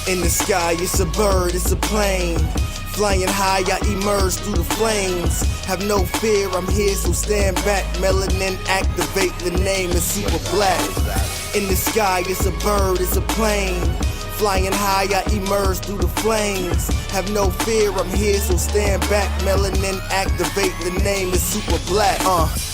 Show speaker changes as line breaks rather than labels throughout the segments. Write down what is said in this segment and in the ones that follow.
In the sky, it's a bird, it's a plane. Flying high, I emerge through the flames. Have no fear, I'm here, so stand back. Melanin activate, the name is super black. In the sky, it's a bird, it's a plane. Flying high, I emerge through the flames. Have no fear, I'm here, so stand back. Melanin activate, the name is super black.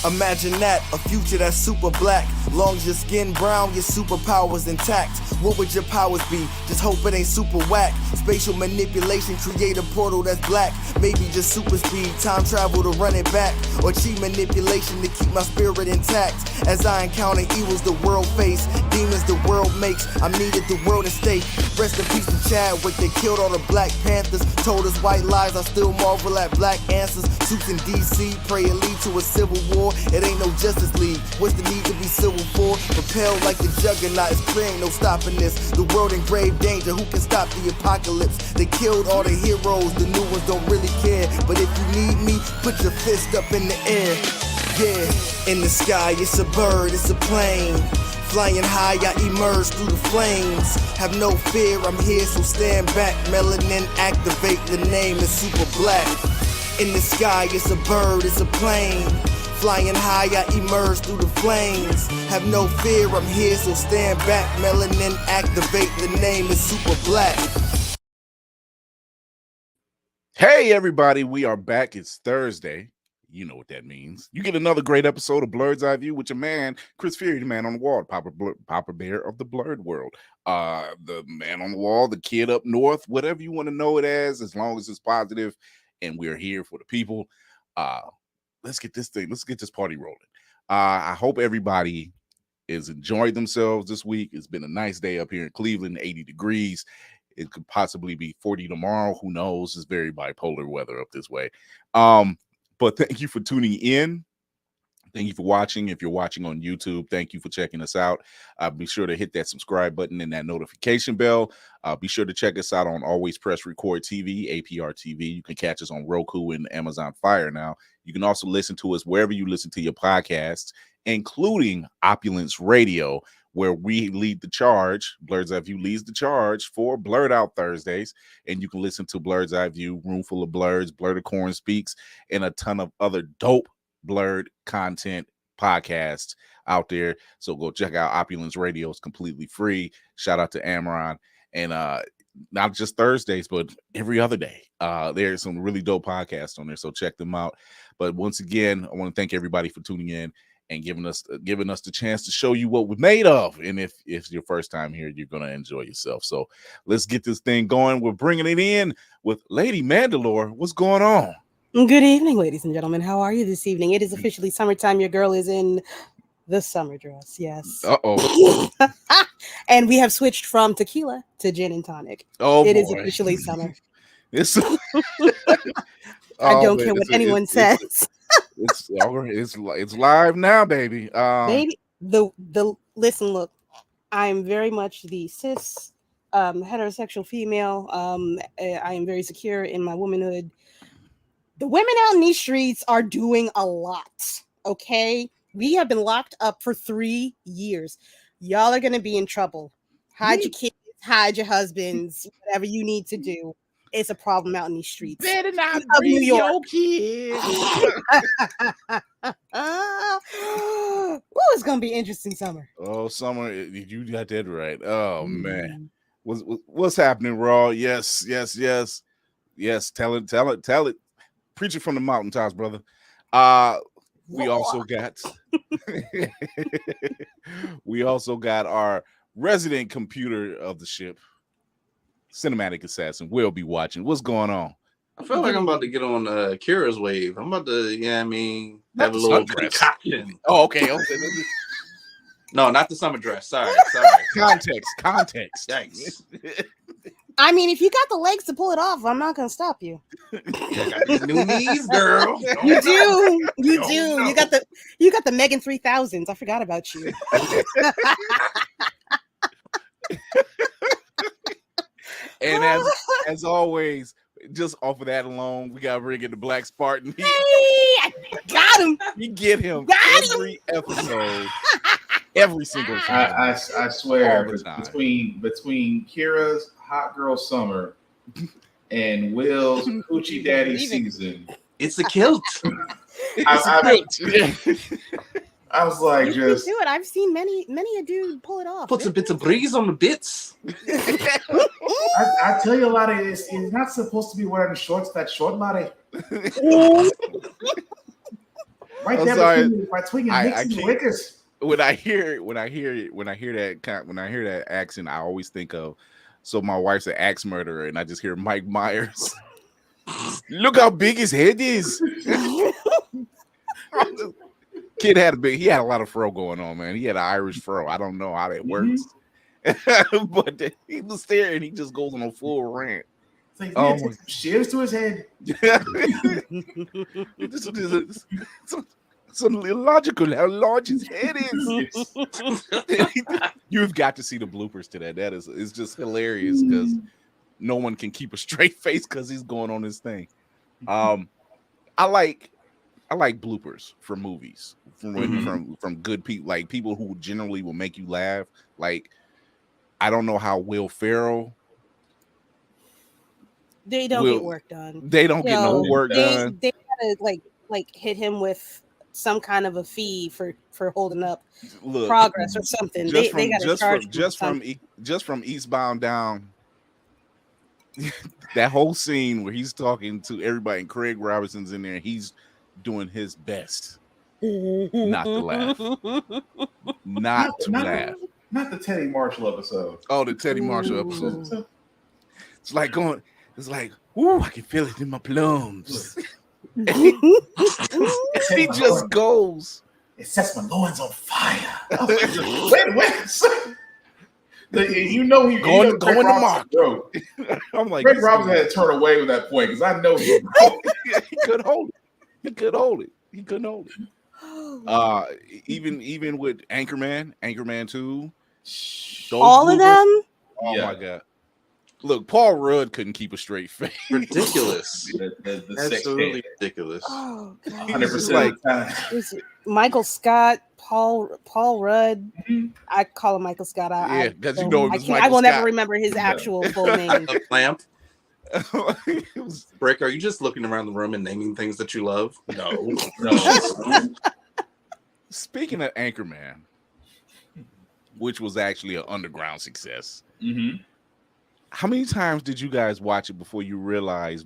Imagine that, a future that's super black. Long as your skin brown, your superpowers intact. What would your powers be? Just hope it ain't super whack. Spatial manipulation, create a portal that's black. Maybe just super speed, time travel to run it back. Or cheat manipulation to keep my spirit intact. As I encounter evils the world face, demons the world makes, I'm needed the world at stake. Rest in peace to Chadwick, they killed all the Black Panthers. Told us white lies, I still marvel at black answers. Suits in DC, pray it lead to a civil war. It ain't no Justice League, what's the need to be civil for? Propelled like the juggernaut, it's clear ain't no stopping this. The world in grave danger, who can stop the apocalypse? They killed all the heroes, the new ones don't really care. But if you need me, put your fist up in the air. Yeah, in the sky, it's a bird, it's a plane. Flying high, I emerge through the flames. Have no fear, I'm here, so stand back. Melanin activate, the name is super black. In the sky, it's a bird, it's a plane. Flying high, I emerge through the flames. Have no fear, I'm here, so stand back. Melanin activate, the name is super black.
Hey everybody, we are back. It's Thursday. You know what that means. You get another great episode of Blerd's Eye View with your man, Chris Fury, the man on the wall, Papa Bear of the Blerd world. The man on the wall, the kid up north, whatever you want to know it as long as it's positive, and we're here for the people. Let's get this party rolling. I hope everybody is enjoying themselves this week. It's been a nice day up here in Cleveland, 80 degrees. It could possibly be 40 tomorrow. Who knows? It's very bipolar weather up this way. But thank you for tuning in. Thank you for watching. If you're watching on YouTube, thank you for checking us out. Be sure to hit that subscribe button and that notification bell. Be sure to check us out on Always Press Record TV, APR TV. You can catch us on Roku and Amazon Fire now. You can also listen to us wherever you listen to your podcasts, including Opulence Radio, where we lead the charge. Blerd's Eye View leads the charge for Blerd Out Thursdays. And you can listen to Blerd's Eye View, Roomful of Blerds, Blerd Corn Speaks, and a ton of other dope Blerd content podcasts out there. So go check out Opulence Radio. It's completely free. Shout out to Amaron. And not just Thursdays, but every other day. There's some really dope podcasts on there. So check them out. But once again, I want to thank everybody for tuning in and giving us the chance to show you what we're made of. And if it's your first time here, you're going to enjoy yourself. So let's get this thing going. We're bringing it in with Lady Mandalore. What's going on?
Good evening, ladies and gentlemen. How are you this evening? It is officially summertime. Your girl is in the summer dress. Yes.
Uh-oh.
And we have switched from tequila to gin and tonic.
Oh,
it
boy.
is officially summer.
I
don't care what anyone says.
It's live now, baby.
Baby, listen, look, I'm very much the cis heterosexual female. I am very secure in my womanhood. The women out in these streets are doing a lot. Okay, we have been locked up for 3 years. Y'all are gonna be in trouble. Hide your kids, hide your husbands, whatever you need to do. It's a problem out in these streets.
Better not bring your kids.
It's gonna be interesting summer.
Oh, summer! You got that right. Oh man, what's happening, Raw? Yes. Tell it. Preach it from the mountaintops, brother. We also got our resident computer of the ship, Cinematic Assassin. We'll be watching. What's going on?
I feel like I'm about to get on Kira's wave. I'm about to, have a little concoction.
Oh, okay.
No, not the summer dress. Sorry.
Context.
Yikes.
I mean, if you got the legs to pull it off, I'm not gonna stop you.
I got these new knees, girl.
You do. You got the Megan 3000s. I forgot about you.
And as always, just off of that alone, we gotta bring in the Black Spartan.
Hey, got him.
We get him every episode, every single time.
I swear, between Kira's Hot Girl Summer and Will's Hoochie Daddy season.
It's a kilt.
I was like,
You
just
can do it. I've seen many a dude pull it off.
Puts a bit of breeze on the bits.
I tell you a lot of it's not supposed to be wearing shorts. That short body. Right
I'm
there
sorry.
between your nicks and your wickers.
When I hear that accent, I always think of. So my wife's an axe murderer, and I just hear Mike Myers. Look how big his head is. Kid had a lot of fro going on, man. He had an Irish fro. I don't know how that works. But he was there and he just goes on a full rant.
It's like, take some shears to his head.
It's illogical how large his head is. You've got to see the bloopers to that. It's just hilarious because no one can keep a straight face because he's going on his thing. I like bloopers from movies from good people, like people who generally will make you laugh. Like, I don't know how Will Ferrell.
They don't get work done.
They don't get no work done.
They gotta like hit him with some kind of a fee for holding up progress or something. They gotta charge
just from Eastbound Down. That whole scene where he's talking to everybody and Craig Robinson's in there, he's doing his best not to laugh. Not
the Teddy Marshall episode.
Oh, the Teddy Marshall episode. It's like, ooh, I can feel it in my plums. He just goes.
It sets my loins on fire. Wait. You know he
going to mark.
Bro.
I'm like,
Greg Robinson had to turn away with that point because I know he
could hold it. He couldn't hold it. Even with Anchorman 2.
All of them?
Oh my God. Look, Paul Rudd couldn't keep a straight face.
Ridiculous.
the
Absolutely ridiculous.
Oh, God.
100%
Michael Scott, Paul Rudd.
Mm-hmm.
I call him Michael Scott.
Because you know it was Michael
I will
Scott.
never remember his actual full name.
Lamp. Brick, are you just looking around the room and naming things that you love? No.
Speaking of Anchorman, which was actually an underground success.
Mm-hmm.
How many times did you guys watch it before you realized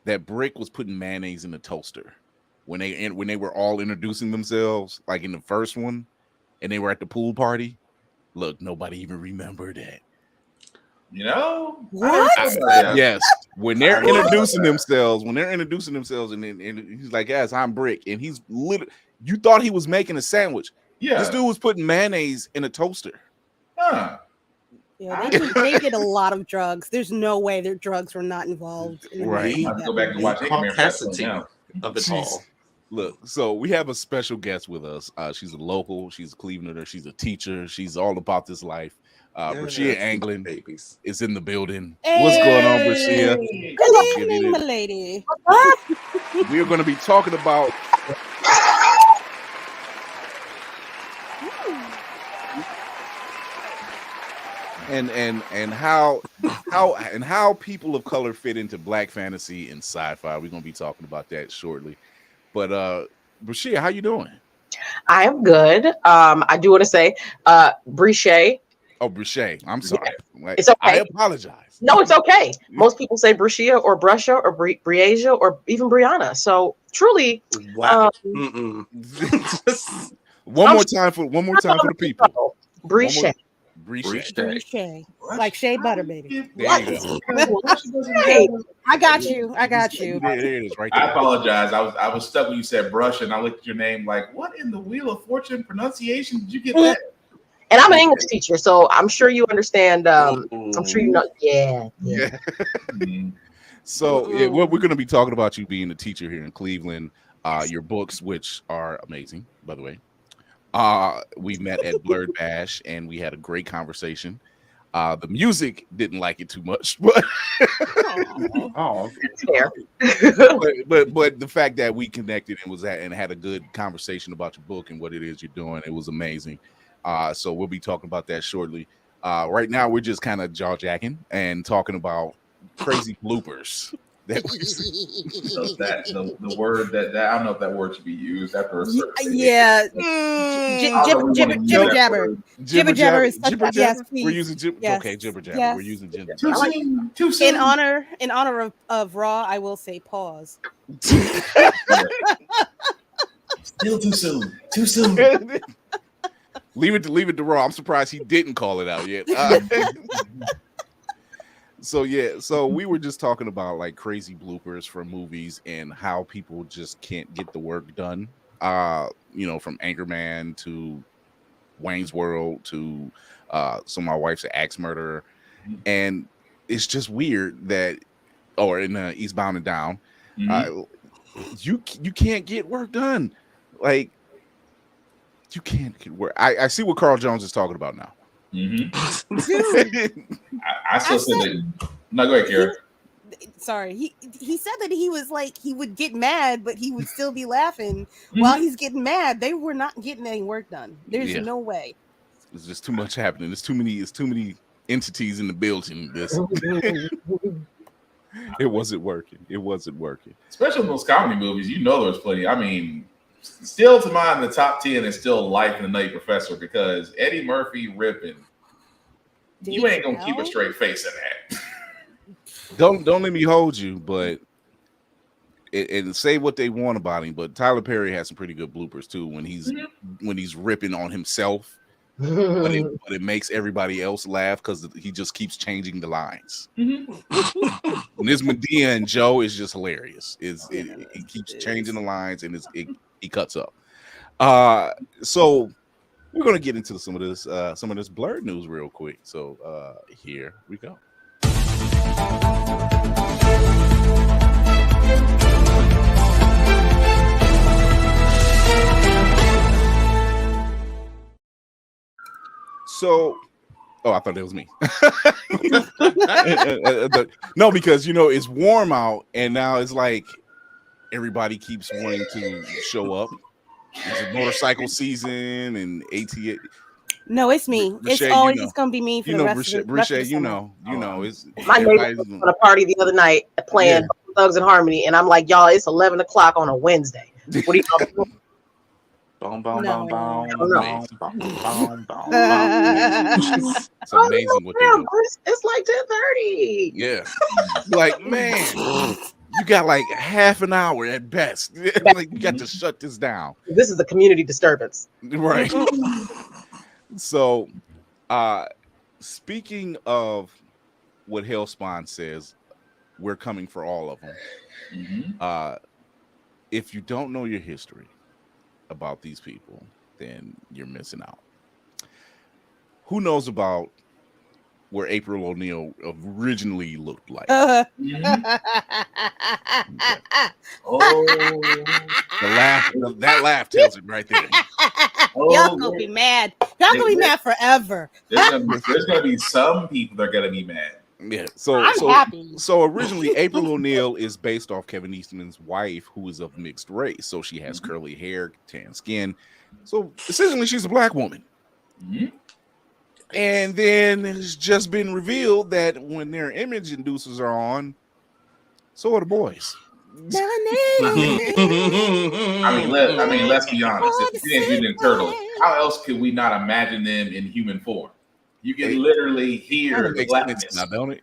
that Brick was putting mayonnaise in the toaster when they were all introducing themselves, like in the first one, and they were at the pool party? Look, nobody even remembered that.
You know
what?
Yes, when they're introducing themselves, and he's like, "Yes, I'm Brick," and he's literally, you thought he was making a sandwich. Yeah, this dude was putting mayonnaise in a toaster.
Huh.
Yeah, they did a lot of drugs. There's no way their drugs were not involved.
Right.
I have to go back and watch
capacity of it all.
Look, so we have a special guest with us. She's a local. She's a Clevelander. She's a teacher. She's all about this life. Breshea Anglen is in the building.
Hey.
What's going on, Breshea?
Good evening, my lady.
We are going to be talking about and how people of color fit into Black fantasy and sci-fi. We're going to be talking about that shortly. But Breshea, how you doing?
I am good. I do want to say, Breshea.
Oh, Breshea. I'm sorry.
Yeah. It's okay.
I apologize.
No, it's okay. Most people say Breshea or Breshea or Breshea or even Brianna. So truly,
wow.
One more time for the people.
Breshea.
Breshea. Like shea butter, baby.
There you go.
Hey, I got you.
There it is, right there.
I apologize. I was stuck when you said brush, and I looked at your name like, what in the Wheel of Fortune pronunciation did you get that?
And I'm an English teacher, so I'm sure you understand. I'm sure you know. Yeah.
So we're going to be talking about you being a teacher here in Cleveland. Your books, which are amazing, by the way. We met at Blerd Bash and we had a great conversation. The music didn't like it too much, but
that's fair.
but the fact that we connected and had a good conversation about your book and what it is you're doing, it was amazing. So we'll be talking about that shortly. Right now, we're just kind of jaw jacking and talking about crazy bloopers. That
So that the word that I don't know if that word should be used after a certain
Yeah. Jibber jabber is such
jibber
a yes,
jabber.
please.
We're using jibber.
Yes.
Okay, jibber jabber.
Yes.
We're using jibber
Too
jabber.
soon. Too soon.
In honor of Raw, I will say pause.
Still too soon. Too soon.
Leave it to Raw. I'm surprised he didn't call it out yet. So we were just talking about like crazy bloopers from movies and how people just can't get the work done. From Anchorman to Wayne's World to so my wife's an axe murderer, and it's just weird that, or in Eastbound and Down, you can't get work done. Like you can't get work. I see what Carl Jones is talking about now.
I still said that. No, go ahead, Kara.
Sorry, he said that he was like he would get mad, but he would still be laughing while he's getting mad. They were not getting any work done. There's no way.
There's just too much happening. There's too many entities in the building. It wasn't working.
Especially in those comedy movies, there's plenty. I mean, still to mind the top 10 is still Life and the Nutty Professor, because Eddie Murphy ripping. You ain't gonna keep a straight face in that.
Don't let me hold you, but and say what they want about him, but Tyler Perry has some pretty good bloopers too when he's ripping on himself, but it makes everybody else laugh because he just keeps changing the lines. When this Medea and Joe is just hilarious. It keeps changing the lines and he cuts up. So we're gonna get into some of this Blurred news real quick. So here we go. So, I thought that was me. No, because it's warm out, and now it's like everybody keeps wanting to show up. It's a motorcycle season and ATA.
No, it's me.
Breshea,
it's always gonna be me for the rest of the
Breshea,
summer.
it's
My neighbor was on a party the other night playing Thugs and Harmony, and I'm like, y'all, it's 11 o'clock on a Wednesday. What are y'all doing?
Boom, boom, boom, boom, boom, boom, boom.
It's amazing what they do.
It's like 10:30.
Yeah, like man, you got like half an hour at best. Like you got to shut this down.
This is a community disturbance,
right? So, speaking of what Hellspawn says, we're coming for all of them. If you don't know your history about these people, then you're missing out. Who knows about where April O'Neil originally looked like?
Oh,
that laugh tells it right there.
Y'all gonna be mad. Y'all gonna be mad forever.
There's gonna be some people that are gonna be mad.
Yeah,
I'm happy.
So originally, April O'Neil is based off Kevin Eastman's wife, who is of mixed race. So she has curly hair, tan skin. So essentially, she's a black woman. And then it's just been revealed that when their image inducers are on, so are the boys.
I mean, let's be honest. If Teenage Mutant Ninja Turtles, how else could we not imagine them in human form? You can literally hear the blackness.
Now, don't it?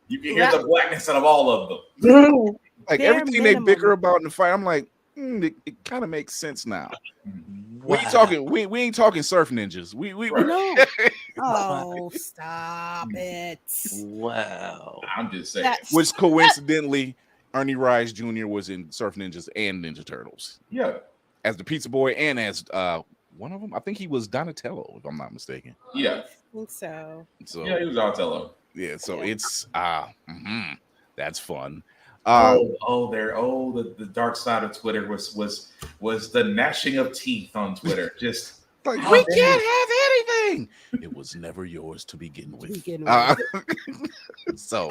You can hear the blackness out of all of them.
Like everything they bicker about in the fight, I'm like, it kind of makes sense now. We ain't talking. We ain't talking surf ninjas. We
No. Oh, stop it!
Wow.
I'm just saying.
Which coincidentally, Ernie Reyes Jr. was in Surf Ninjas and Ninja Turtles.
Yeah,
as the Pizza Boy and as one of them. I think he was Donatello, if I'm not mistaken.
Yeah,
I think so.
Yeah, he was Donatello.
Yeah, so it's that's fun.
The dark side of Twitter was the gnashing of teeth on Twitter. Just
like we can't have anything. It was never yours to begin with. So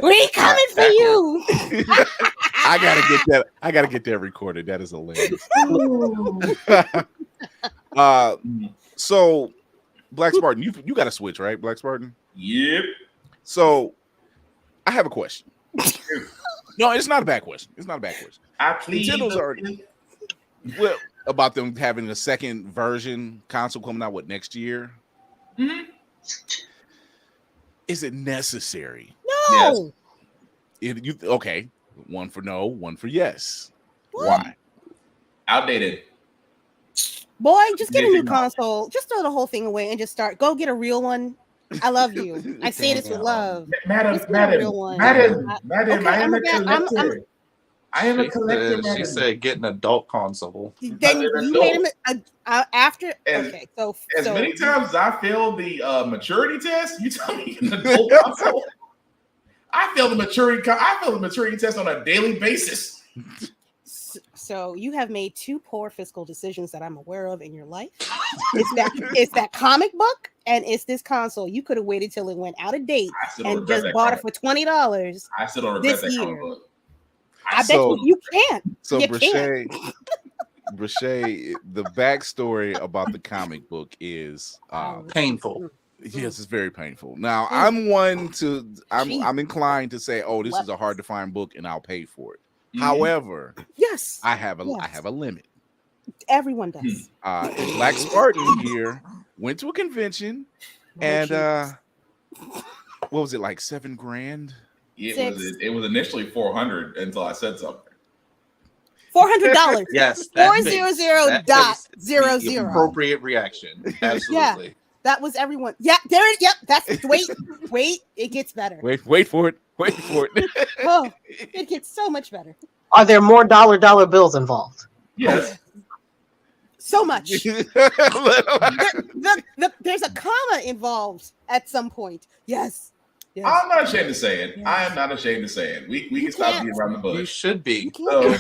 We coming for you.
I gotta get that. I gotta get that recorded. That is hilarious. So Black Spartan, you got to switch, right, Black Spartan?
Yep.
So I have a question. No, it's not a bad question. It's not a bad question.
I plead
Nintendo's already well about them having a second version console coming out next year.
Mm-hmm.
Is it necessary?
No.
Yes.
Okay? One for no, one for yes.
What?
Why?
Outdated.
Boy, just get a new console. Just throw the whole thing away and just start. Go get a real one. I love you. I say this with love.
Madam,
I
am a collector. I am a collector.
She said get an adult console.
Then you made him after. Okay, so
many times as I failed the maturity test, you tell me an adult console. I fail the maturity test on a daily basis.
So you have made two poor fiscal decisions that I'm aware of in your life. It's that comic book and it's this console. You could have waited till it went out of date and just bought it for $20.
I still don't regret that comic book.
I bet you can't.
So Breshea, the backstory about the comic book is
painful.
Yes, it's very painful. Now I'm inclined to say, oh, this is a hard to find book and I'll pay for it. Mm-hmm. However,
yes,
I have a limit.
Everyone does.
Black Spartan here went to a convention and what was it, like $7,000?
It was initially $400 until I said something.
$400.
Yes,
$400.00.
Appropriate reaction. Absolutely.
Yeah, that was everyone. Yeah, there. Yep. That's wait. It gets better.
Wait for it.
Oh, it gets so much better.
Are there more dollar bills involved?
Yes.
So much. There's a comma involved at some point. Yes.
I'm not ashamed to say it. Yes. I am not ashamed to say it. We can stop being around the bush.
You should be.
So,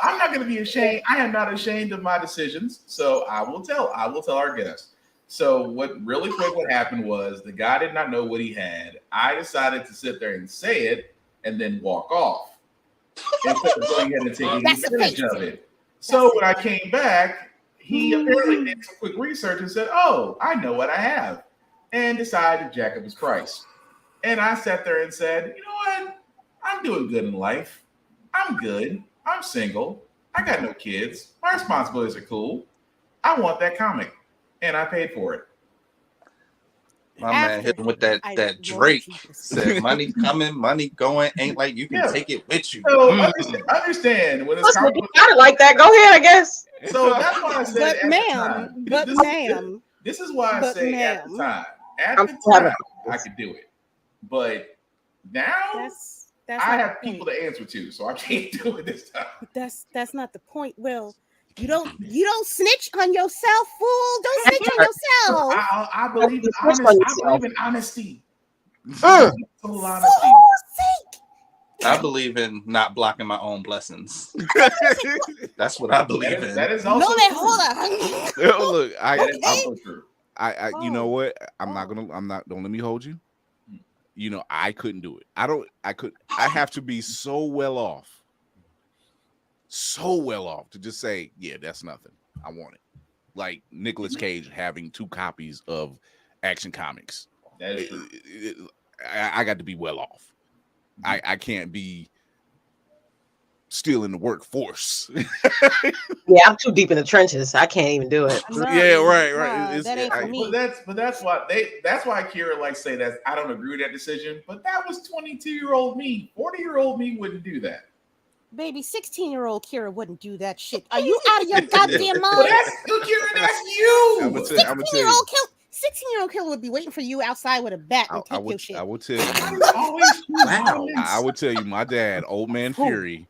I'm not going to be ashamed. I am not ashamed of my decisions. So I will tell our guests. So what happened was the guy did not know what he had. I decided to sit there and say it and then walk off instead of going ahead and taking advantage of it. So when I came back, he apparently did some quick research and said, "Oh, I know what I have," and decided to jack up his price. And I sat there and said, "You know what? I'm doing good in life. I'm good. I'm single. I got no kids. My responsibilities are cool. I want that comic." And I paid for it.
My man hit him with that Drake said, "Money coming, money going. Ain't like you can take it with you."
So understand when it's
got it like that. Go ahead, I guess.
So that's why I said, this is why I say at the time. At the time, I could do it, but now I have people to answer to, so I can't do it this time.
That's not the point. Well, you don't snitch on yourself, fool. Don't snitch on yourself.
I believe in honesty. Full honesty.
I believe in not blocking my own blessings. That's what I believe in.
That is also
hold on.
Look,
true.
I you know what? I'm not. Don't let me hold you. You know, I couldn't do it. I have to be so well off to just say, yeah, that's nothing. I want it. Like Nicolas Cage having 2 copies of Action Comics.
That is true.
I got to be well off. I can't be still in the workforce.
Yeah, I'm too deep in the trenches. I can't even do it.
Yeah, right.
That ain't for me.
But that's why Kira likes to say that I don't agree with that decision. But that was 22-year-old me. 40-year-old me wouldn't do that.
Baby, 16-year-old Kira wouldn't do that shit. Are you out of your goddamn mind?
Well, Kira, that's you.
16-year-old Killer would be waiting for you outside with a bat and take your shit.
I will tell you.
Wow.
I would tell you, my dad, Old Man Fury,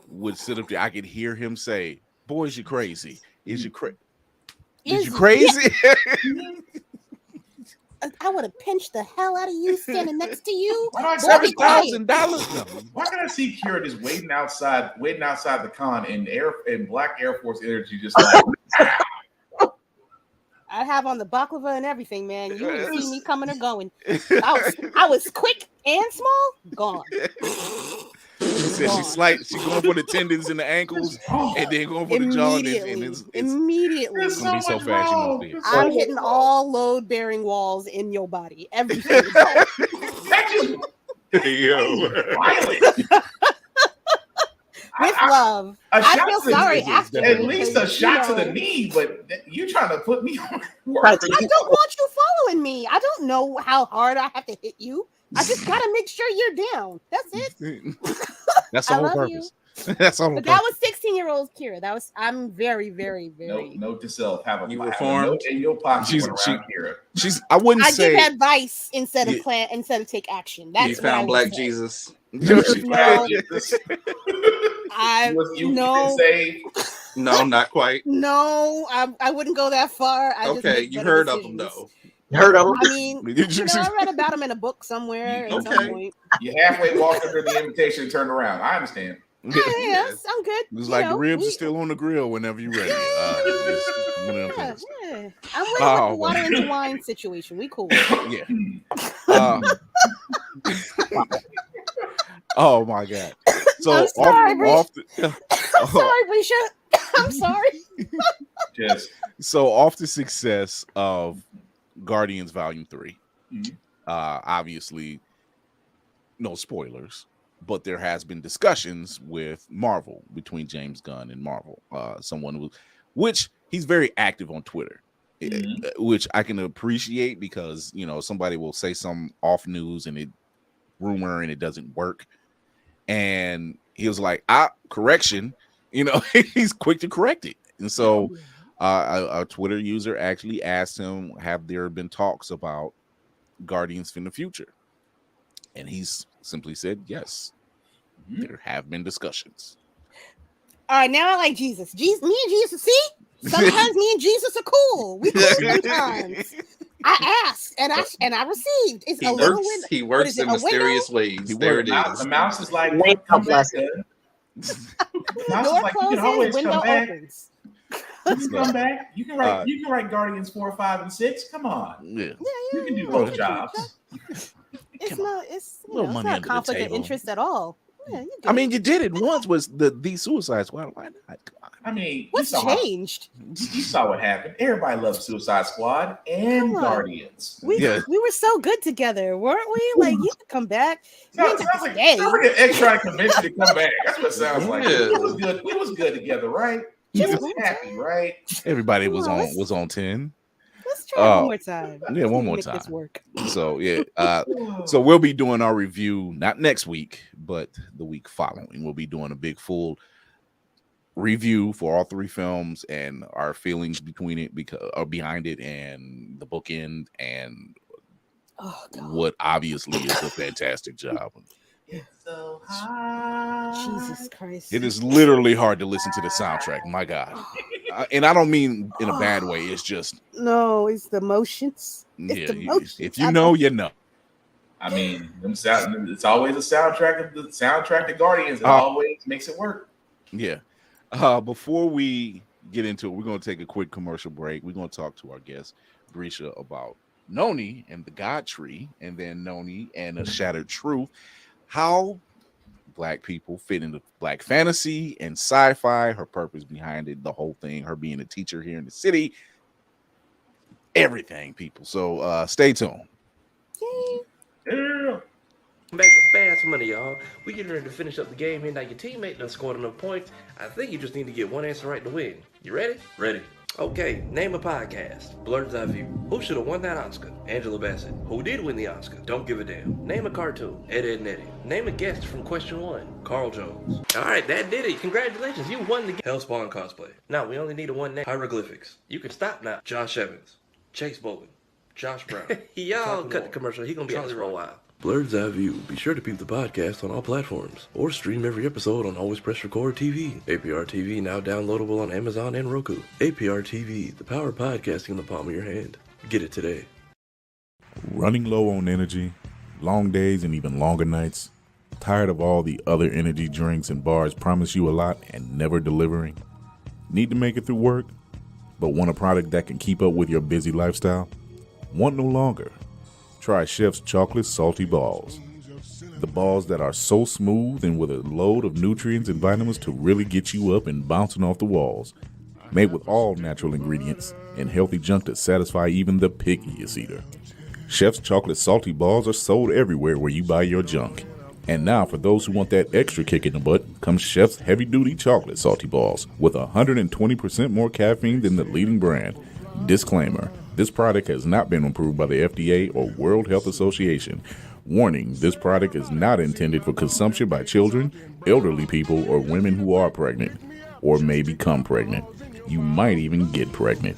would sit up there. I could hear him say, "Boys, you crazy? Is you crazy? Is you crazy?"
Yeah. I would have pinched the hell out of you standing next to you.
$7,000.
Why can I see Kira just waiting outside the con in black Air Force energy, just like
I have on the baklava and everything, man. You didn't see me coming or going. I was quick and small, gone.
She said she's going for the tendons and the ankles, and then going for the jaw. And it's
Immediately.
It's gonna be so fast you won't see it.
I'm hitting all load-bearing walls in your body. Everything. With love. I feel sorry after.
At least a shot to the knee, but you trying to put me on work.
I don't want you following me. I don't know how hard I have to hit you. I just gotta make sure you're down. That's it.
That's the whole purpose. That's all.
But that was 16-year-old Kira. That was. I'm very, very, very.
Note to self: have a
reformed
in your pocket. She's.
I wouldn't
I
say.
give advice instead of plan, instead of take action. That's
you found Black Jesus.
No.
No, not quite.
No, I wouldn't go that far.
Okay, you heard of them though.
Heard of him?
I mean, I read about him in a book somewhere. At some point.
You halfway walked under the invitation and turned around. I understand.
Yes, I'm good.
It's like the ribs are still on the grill whenever you're ready.
I'm with the water into wine situation. We cool.
Yeah. Oh my God. So
I'm sorry,
I'm
sorry, Brescia. I'm sorry.
Yes.
So off the success of Guardians Volume 3, obviously, no spoilers, but there has been discussions with Marvel, between James Gunn and Marvel. Which he's very active on Twitter, which I can appreciate because somebody will say some off news and it doesn't work, and he was like, correction, he's quick to correct it, and so. A Twitter user actually asked him, have there been talks about Guardians in the future? And he's simply said, yes, there have been discussions.
All right, now I like Jesus. Me and Jesus, see? Sometimes me and Jesus are cool. We cool sometimes. I asked and I received. It's
he works in mysterious ways. There it is.
The mouse is like,
come back.
Door closes, window opens.
You can come back. You can write Guardians 4, 5, and 6. Come on.
Yeah.
You can do those jobs.
It's not a conflict of interest at all. Yeah,
I mean, you did it once. Was the Suicide Squad? Why not?
I mean,
what's changed?
You saw what happened. Everybody loves Suicide Squad and Guardians.
We were so good together, weren't we? Like, you could come back.
Sounds like an X trying to convince you to come back. That's what it sounds like. It was good. We was good together, right? You was happy, right?
Everybody was on 10.
Let's try one more time.
Yeah, one more
make
time.
This work.
So yeah, so we'll be doing our review not next week, but the week following. We'll be doing a big full review for all three films and our feelings behind it, and the bookend, and what obviously is a fantastic job.
So high.
Jesus Christ.
It is literally hard to listen to the soundtrack. My God. And I don't mean in a bad way. It's just.
No, it's the emotions.
If you know, you know.
I mean, it's always a soundtrack. The soundtrack to Guardians. It always makes it work.
Yeah. Before we get into it, we're going to take a quick commercial break. We're going to talk to our guest, Breshea, about Noni and the God Tree, and then Noni and a Shattered Truth. How Black people fit into Black fantasy and sci-fi, her purpose behind it, the whole thing, her being a teacher here in the city, everything, people. So stay tuned.
Yeah.
Back to fast money, y'all. We getting ready to finish up the game here. Now your teammate done scored enough points. I think you just need to get one answer right to win. You ready?
Ready.
Okay, name a podcast. Blerd's Eye View. Who should have won that Oscar? Angela Bassett. Who did win the Oscar? Don't give a damn. Name a cartoon. Ed, Edd n Eddy. Name a guest from question 1. Carl Jones. Alright, that did it. Congratulations, you won the game. Hellspawn cosplay. Now, we only need a one name. Hieroglyphics. You can stop now. Josh Evans. Chase Bowling. Josh Brown. Y'all cut the commercial. He gonna be on this for a while. Blerd's Eye View. Be sure to peep the podcast on all platforms, or stream every episode on Always Press Record TV. APR TV now downloadable on Amazon and Roku. APR TV, the power of podcasting in the palm of your hand. Get it today.
Running low on energy, long days and even longer nights, tired of all the other energy drinks and bars promise you a lot and never delivering? Need to make it through work, but want a product that can keep up with your busy lifestyle? Want no longer? Try Chef's Chocolate Salty Balls. The balls that are so smooth and with a load of nutrients and vitamins to really get you up and bouncing off the walls. Made with all natural ingredients and healthy junk to satisfy even the pickiest eater. Chef's Chocolate Salty Balls are sold everywhere where you buy your junk. And now, for those who want that extra kick in the butt, comes Chef's Heavy Duty Chocolate Salty Balls with 120% more caffeine than the leading brand. Disclaimer, this product has not been approved by the FDA or World Health Association. Warning, this product is not intended for consumption by children, elderly people, or women who are pregnant or may become pregnant. You might even get pregnant.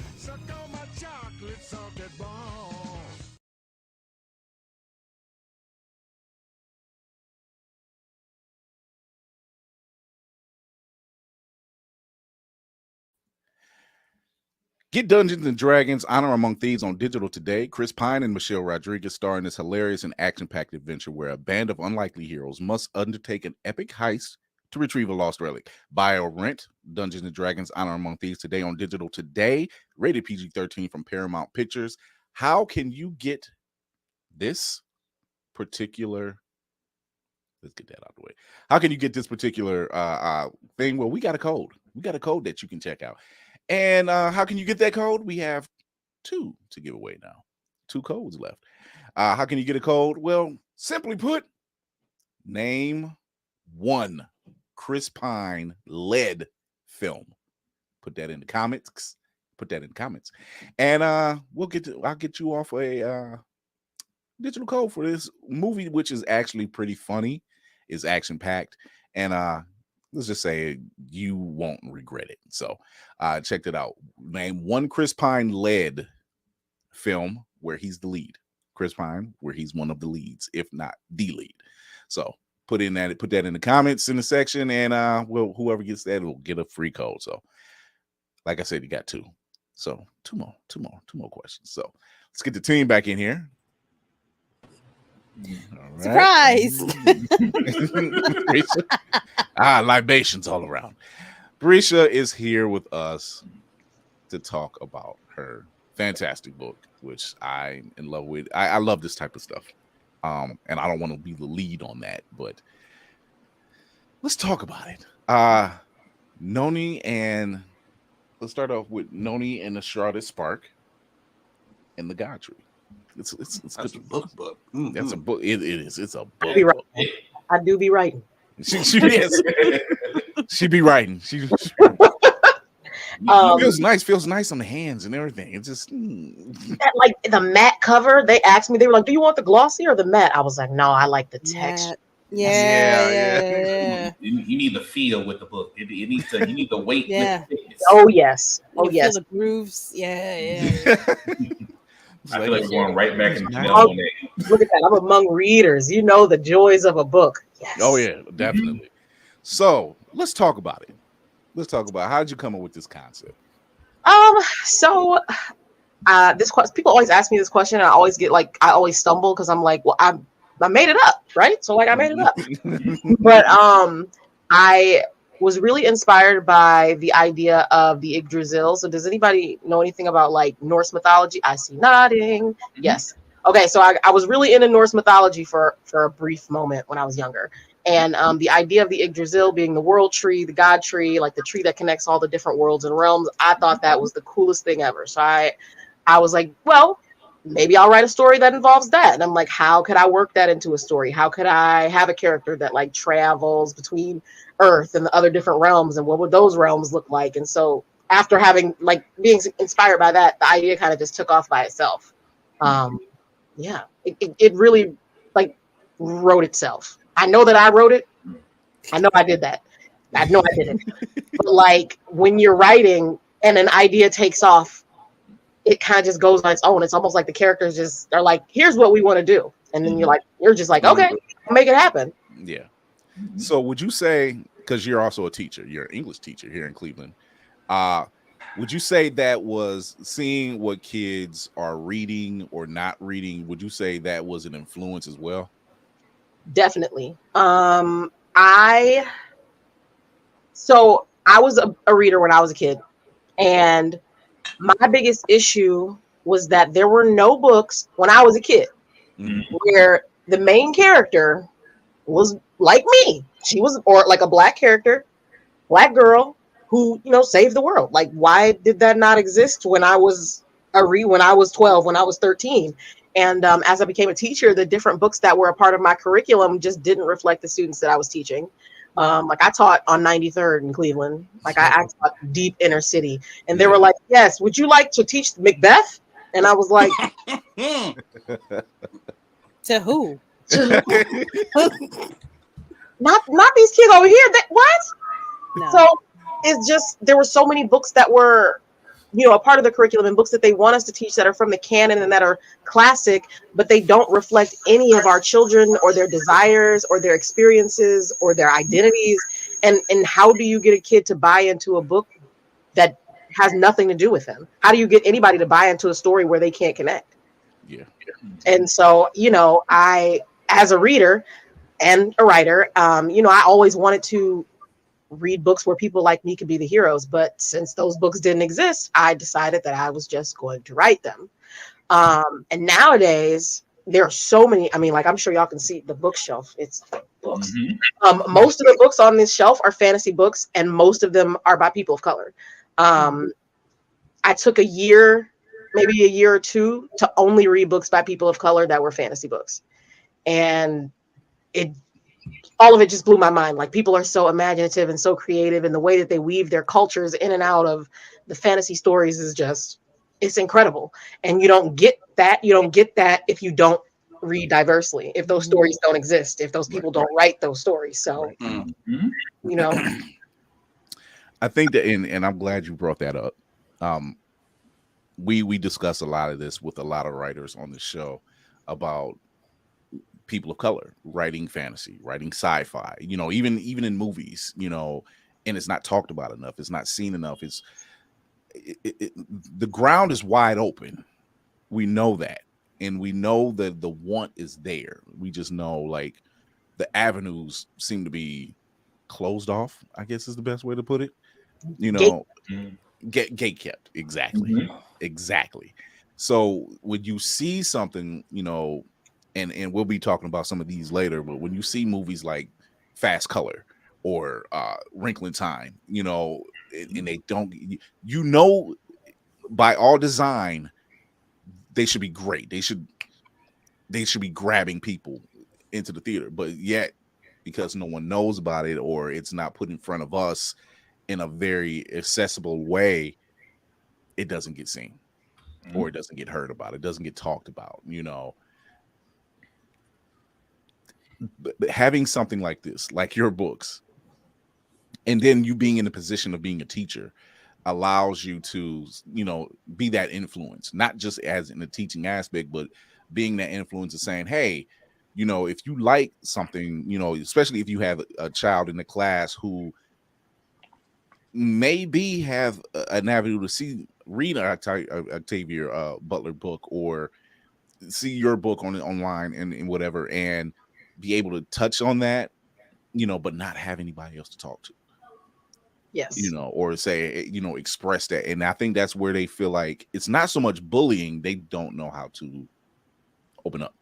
Get Dungeons and Dragons Honor Among Thieves on digital today. Chris Pine and Michelle Rodriguez star in this hilarious and action-packed adventure where a band of unlikely heroes must undertake an epic heist to retrieve a lost relic. Buy or rent Dungeons and Dragons Honor Among Thieves today on digital today. Rated PG-13 from Paramount Pictures. How can you get this particular... Let's get that out of the way. How can you get this particular thing? Well, we got a code. We got a code that you can check out. And how can you get that code? We have 2 to give away now. 2 codes left. How can you get a code? Well, simply put, name 1 Chris Pine led film. Put that in the comments. And I'll get you off a digital code for this movie, which is actually pretty funny. It's action-packed. And let's just say you won't regret it. So check it out. Name 1 Chris Pine led film where he's the lead. Chris Pine, where he's one of the leads, if not the lead. So put that in the comments in the section, and whoever gets that will get a free code. So like I said, you got 2. So two more questions. So let's get the team back in here.
All right. Surprise!
Libations all around. Breshea is here with us to talk about her fantastic book, which I'm in love with. I love this type of stuff. And I don't want to be the lead on that, but let's talk about it. Noni, and let's start off with Noni and the Shrouded Spark and the God Tree. It's
That's a book. Mm-hmm.
That's a book. It is. It's a book.
I do be writing.
She is. She be writing. She feels nice. Feels nice on the hands and everything. It's just
like the matte cover. They asked me. They were like, "Do you want the glossy or the matte?" I was like, "No, I like the texture."
Yeah.
You need the feel with the book. You need the weight.
Yeah.
With the thickness.
Oh yes.
You feel the grooves. Yeah.
I feel like we're going right back into
Look at that. I'm among readers. You know the joys of a book. Yes.
Oh, yeah, definitely. So let's talk about it. Let's talk about how did you come up with this concept?
So this question, people always ask me this question, and I always stumble because I'm like, well, I made it up, right? So like I made it up. But I was really inspired by the idea of the Yggdrasil. So does anybody know anything about like Norse mythology? I see nodding. Yes. Okay, so I was really into Norse mythology for a brief moment when I was younger. And the idea of the Yggdrasil being the world tree, the god tree, like the tree that connects all the different worlds and realms, I thought that was the coolest thing ever. So I was like, well, maybe I'll write a story that involves that. And I'm like, how could I work that into a story? How could I have a character that like travels between Earth and the other different realms, and what would those realms look like? And so after having like being inspired by that, the idea kind of just took off by itself. It really like wrote itself. I know that I wrote it. I know I did that. I know I didn't. But like when you're writing and an idea takes off, it kind of just goes on its own. It's almost like the characters just are like, here's what we want to do. And then you're just like, okay, I'll make it happen.
Yeah. So would you say, because you're also a teacher, you're an English teacher here in Cleveland, would you say that was seeing what kids are reading or not reading? Would you say that was an influence as well?
Definitely. I was a reader when I was a kid, and my biggest issue was that there were no books when I was a kid where the main character was like me. She was, or like a black character, black girl who, you know, saved the world. Like, why did that not exist when I was when I was 12, when I was 13? And as I became a teacher, the different books that were a part of my curriculum just didn't reflect the students that I was teaching. Like I taught on 93rd in Cleveland. Like I taught deep inner city. And they were like, yes, would you like to teach Macbeth? And I was like,
to who?
Not these kids over here. What?
No.
So it's just, there were so many books that were, you know, a part of the curriculum, and books that they want us to teach that are from the canon and that are classic, but they don't reflect any of our children or their desires or their experiences or their identities. And how do you get a kid to buy into a book that has nothing to do with them? How do you get anybody to buy into a story where they can't connect?
Yeah.
And so, you know, I, as a reader and a writer, you know, I always wanted to read books where people like me could be the heroes. But since those books didn't exist, I decided that I was just going to write them. And nowadays, there are so many. I mean, like, I'm sure y'all can see the bookshelf. It's books.
Mm-hmm.
Most of the books on this shelf are fantasy books, and most of them are by people of color. I took a year, maybe a year or two, to only read books by people of color that were fantasy books. And all of it just blew my mind. Like, people are so imaginative and so creative, and the way that they weave their cultures in and out of the fantasy stories is just, it's incredible. And you don't get that. You don't get that if you don't read diversely, if those stories don't exist, if those people don't write those stories. So, you know,
I think that, and I'm glad you brought that up. We discuss a lot of this with a lot of writers on the show about people of color writing fantasy, writing sci-fi, you know, even in movies, you know, and it's not talked about enough. It's not seen enough. The ground is wide open. We know that. And we know that the want is there. We just know, like, the avenues seem to be closed off, I guess is the best way to put it. You know, gate kept. Exactly. Exactly. So when you see something, you know, and we'll be talking about some of these later, but when you see movies like Fast Color or Wrinkle in Time, you know, and they don't, you know, by all design, they should be great. They should be grabbing people into the theater, but yet, because no one knows about it, or it's not put in front of us in a very accessible way, it doesn't get seen, or it doesn't get heard about. It doesn't get talked about, you know. But having something like this, like your books, and then you being in the position of being a teacher, allows you to, you know, be that influence, not just as in the teaching aspect, but being that influence of saying, hey, you know, if you like something, you know, especially if you have a child in the class who maybe have an avenue to read Octavia Butler book, or see your book online and whatever, and be able to touch on that, you know, but not have anybody else to talk to.
yes,
You know, or say, you know, express that. And I think that's where they feel like it's not so much bullying, they don't know how to open up.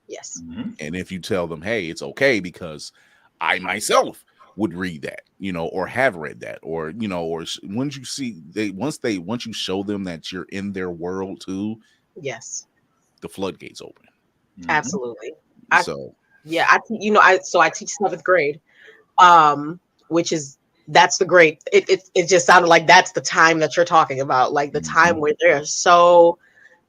yes.
And if you tell them, hey, it's okay because I myself would read that, you know, or have read that, or, you know, or once you show them that you're in their world too,
Yes,
the floodgates open.
absolutely. I teach 7th grade, which is, that's the grade. It just sounded like that's the time that you're talking about, like the time where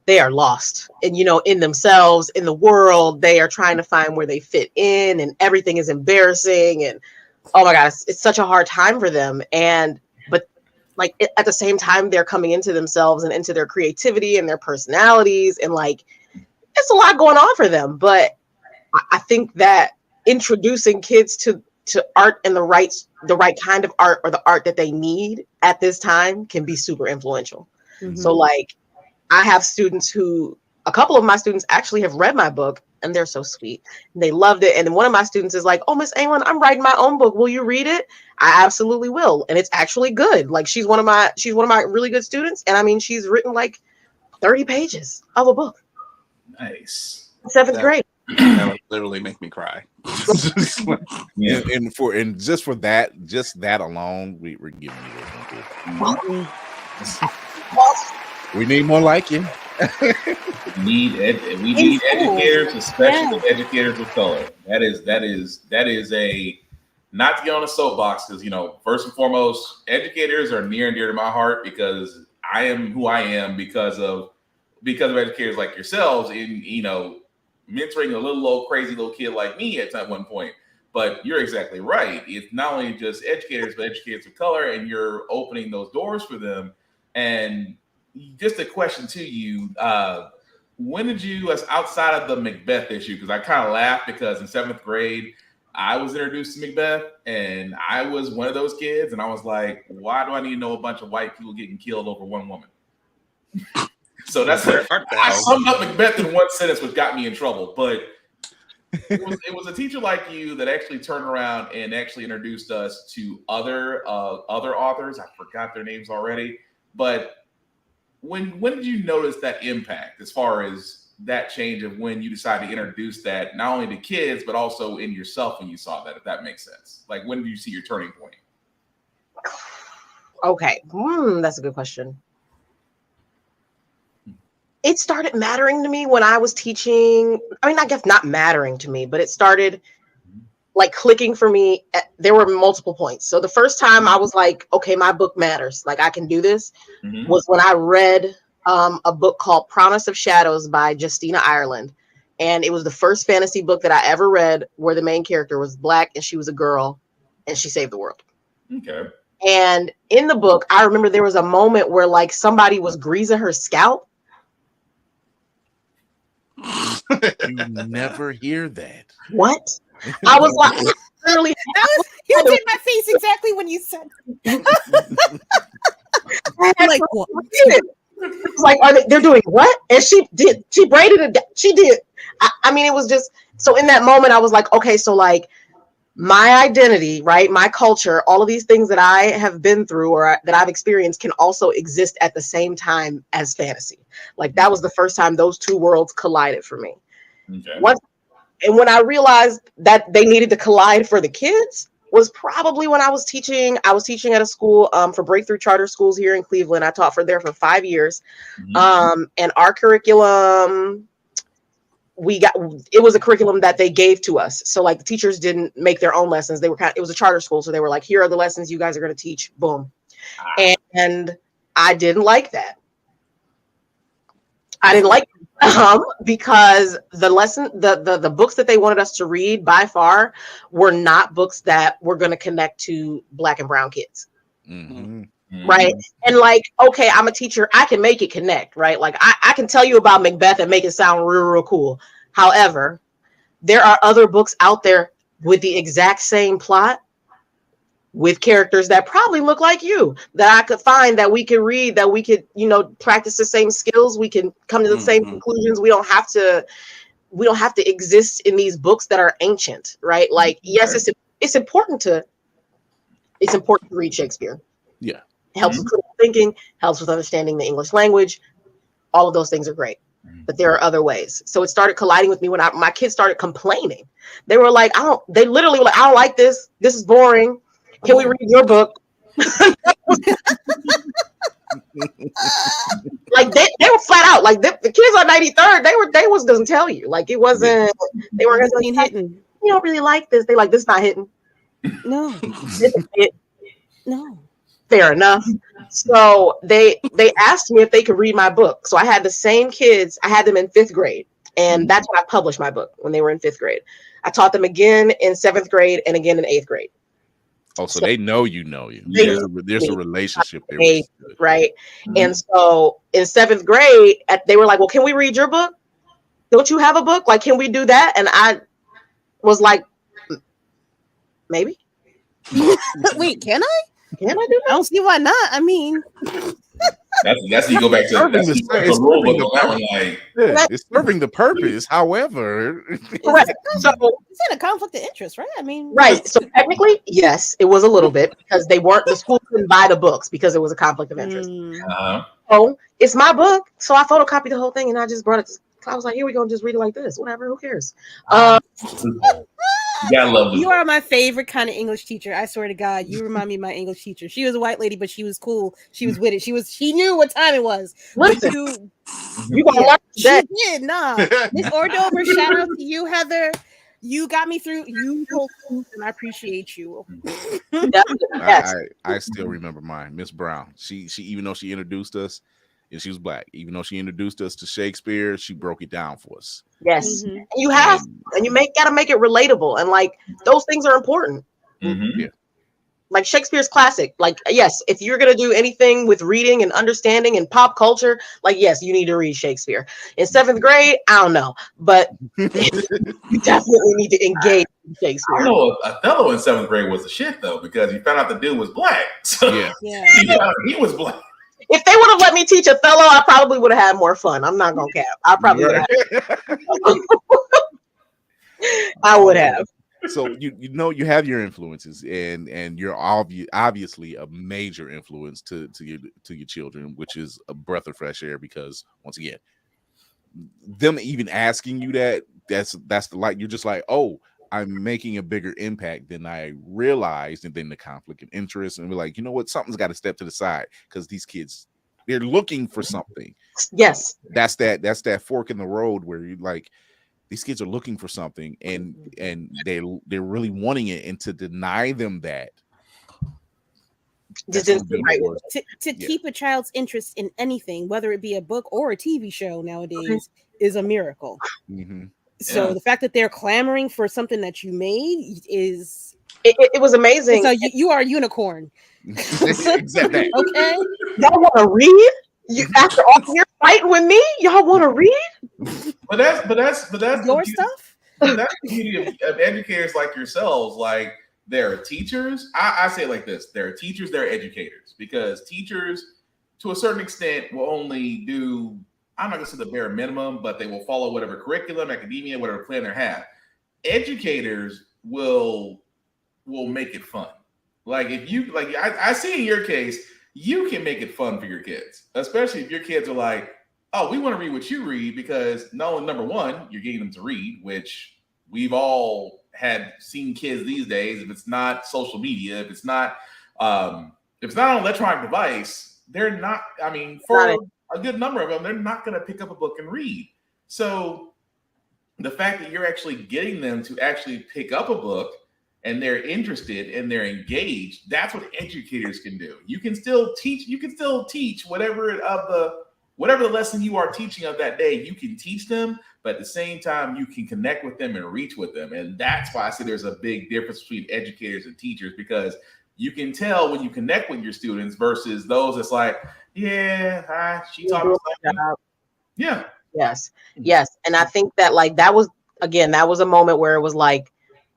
they are lost, and, you know, in themselves, in the world, they are trying to find where they fit in, and everything is embarrassing, and oh my gosh, it's such a hard time for them. But like, at the same time, they're coming into themselves and into their creativity and their personalities, and like, it's a lot going on for them. But I think that introducing kids to art and the right kind of art, or the art that they need at this time, can be super influential. So like, I have students a couple of my students actually have read my book, and they're so sweet. They loved it. And one of my students is like, oh, Miss Anglen, I'm writing my own book. Will you read it? I absolutely will. And it's actually good. Like, she's one of my really good students. And I mean, she's written like 30 pages of a book.
Nice.
7th grade.
That would literally make me cry.
Yeah.
And just for that alone, we're giving you this. We need more like you.
We need educators, especially educators of color. That is a, not to get on a soapbox, because first and foremost, educators are near and dear to my heart, because I am who I am because of educators like yourselves in mentoring a little old crazy little kid like me at one point. But you're exactly right. It's not only just educators, but educators of color, and you're opening those doors for them. And just a question to you, when did you, as outside of the Macbeth issue, because I kind of laughed because in 7th grade, I was introduced to Macbeth, and I was one of those kids, and I was like, why do I need to know a bunch of white people getting killed over one woman? So that's I summed up Macbeth in one sentence, which got me in trouble. But it was a teacher like you that actually turned around and actually introduced us to other authors. I forgot their names already. But when did you notice that impact, as far as that change of when you decided to introduce that not only to kids but also in yourself when you saw that, if that makes sense? Like, when did you see your turning point?
Okay, that's a good question. It started mattering to me when I was teaching. I mean, I guess not mattering to me, but it started like clicking for me. There were multiple points. So the first time I was like, okay, my book matters. Like, I can do this, was when I read a book called Promise of Shadows by Justina Ireland. And it was the first fantasy book that I ever read where the main character was Black and she was a girl and she saved the world.
Okay.
And in the book, I remember there was a moment where like somebody was greasing her scalp.
You never hear that.
What? I was like, literally,
you did my face exactly when you said
like, what? Like, they're doing what? And she braided it. She did. I mean, it was just, so in that moment, I was like, okay, so like my identity, right? My culture, all of these things that I have been through or that I've experienced can also exist at the same time as fantasy. Like, that was the first time those two worlds collided for me.
Okay.
When I realized that they needed to collide for the kids was probably when I was teaching. I was teaching at a school for breakthrough charter schools here in Cleveland. I taught there for 5 years. And our curriculum, it was a curriculum that they gave to us. So like the teachers didn't make their own lessons. It was a charter school. So they were like, here are the lessons you guys are going to teach. Boom. And I didn't like that. I didn't like it, because the books that they wanted us to read by far were not books that were going to connect to Black and brown kids. Right. And like, okay, I'm a teacher. I can make it connect, right? Like I can tell you about Macbeth and make it sound real, real cool. However, there are other books out there with the exact same plot, with characters that probably look like you, that I could find, that we could read, that we could, practice the same skills. We can come to the same conclusions. We don't have to exist in these books that are ancient, right? Like, yes, it's important to read Shakespeare.
Yeah.
It helps with critical thinking, helps with understanding the English language. All of those things are great. But there are other ways. So it started colliding with me when my kids started complaining. They were like, they literally were like, I don't like this. This is boring. Can we read your book? Like they were flat out. Like the kids on 93rd, they was doesn't tell you. Like it wasn't, they weren't gonna say, hitting. You don't really like this. They like, this not hitting.
No.
This is it.
No.
Fair enough. So they asked me if they could read my book. So I had the same kids. I had them in 5th grade. And that's when I published my book, when they were in 5th grade. I taught them again in 7th grade and again in 8th grade.
Oh, so they know you. There's a relationship there.
Right. And so in 7th grade, they were like, well, can we read your book? Don't you have a book? Like, can we do that? And I was like, maybe.
Wait, can I?
Can I do that?
I don't see why not. I mean,
that's you go back to the rule book on that one. Like,
it's serving the purpose. However,
correct. So
it's in a conflict of interest, right? I mean,
right. So technically, yes, it was a little bit because the school couldn't buy the books because it was a conflict of interest. So it's my book. So I photocopied the whole thing and I just brought it to I was like, here we go, just read it like this. Whatever, who cares?
You gotta love
You are my favorite kind of English teacher. I swear to God, you remind me of my English teacher. She was a white lady, but she was cool. She was with it. She knew what time it was.
Listen,
you
gonna learn
she
that.
did. Nah, Miss Ordover, shout out to you, Heather. You got me through. You told truth, and I appreciate you.
I still remember mine, Miss Brown. She even though she introduced us, and she was black, even though she introduced us to Shakespeare, she broke it down for us.
Yes, and you have, and you gotta make it relatable, and like those things are important.
Yeah.
Like Shakespeare's classic. Like, yes, if you're gonna do anything with reading and understanding and pop culture, like, yes, you need to read Shakespeare. In 7th grade, I don't know, but you definitely need to engage in Shakespeare.
I know Othello in 7th grade was the shit though, because you found out the dude was black. So
yeah,
he was black.
If they would have let me teach Othello, I probably would have had more fun. I'm not gonna cap. I probably would have. I would have.
So you know you have your influences, and you're obviously a major influence to your children, which is a breath of fresh air, because once again, them even asking you that's the like, you're just like, oh, I'm making a bigger impact than I realized, and then the conflict of interest, and we're like, you know what, something's got to step to the side, because these kids, they're looking for something.
Yes,
that's that fork in the road where you like, these kids are looking for something, and they're really wanting it, and to deny them that,
to keep a child's interest in anything, whether it be a book or a TV show nowadays, is a miracle. So the fact that they're clamoring for something that you made is
it was amazing.
So you are a unicorn.
Except that.
Okay, y'all want to read? You after all you're fighting with me, y'all want to read?
But that's
your stuff.
That's the beauty of educators like yourselves. Like, there are teachers. I say it like this: there are teachers, there are educators, because teachers, to a certain extent, will only do, I'm not gonna say the bare minimum, but they will follow whatever curriculum, academia, whatever plan they have. Educators will make it fun. Like, if you like, I see in your case, you can make it fun for your kids, especially if your kids are like, oh, we want to read what you read, because number one, you're getting them to read, which we've all seen kids these days. If it's not social media, if it's not an electronic device, they're not. I mean, for a good number of them, they're not going to pick up a book and read. So the fact that you're actually getting them to actually pick up a book, and they're interested and they're engaged, that's what educators can do. You can still teach whatever the lesson you are teaching of that day, you can teach them, but at the same time, you can connect with them and reach with them. And that's why I say there's a big difference between educators and teachers, because you can tell when you connect with your students versus those that's like, yeah, she taught me something. Yeah.
Yes. And I think that that was a moment where it was like,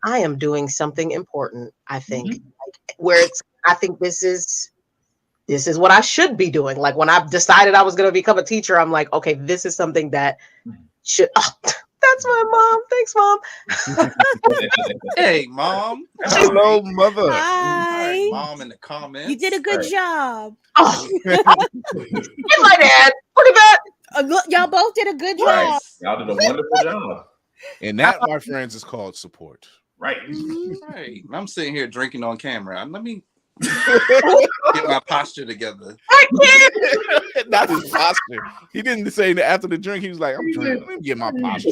I am doing something important. I think I think this is what I should be doing. Like, when I decided I was going to become a teacher, I'm like, okay, this is something that should. Oh, that's my mom. Thanks, Mom.
Hey, Mom.
Hello, Mother.
Hi.
Right, Mom in the comments.
You did a good job.
Oh, and my dad. Look at that.
Look, y'all both did a good job.
Y'all did a wonderful job.
And that, my friends, is called support.
Right.
Right. I'm sitting here drinking on camera. Let me get my posture together.
Not his posture. He didn't say that after the drink. He was like, I'm drinking. Let me get my posture.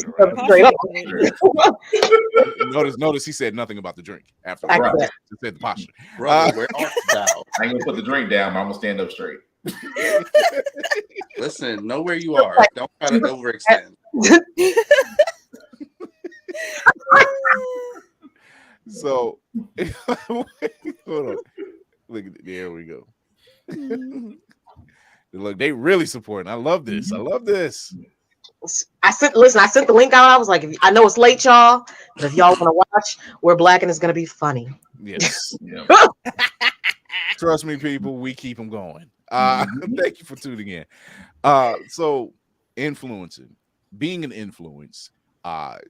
Notice he said nothing about the drink after. Right. He said the posture.
Brother, I
ain't gonna put the drink down, but I'm gonna stand up straight.
Listen, know where you are. Don't try to overextend.
So, hold on. Look, there we go. Look, they really supporting. I love this.
I sent the link out. I was like, I know it's late, y'all, but if y'all want to watch, we're black and it's gonna be funny.
Yes. Trust me, people, we keep them going. Thank you for tuning in. So influencing, being an influence, I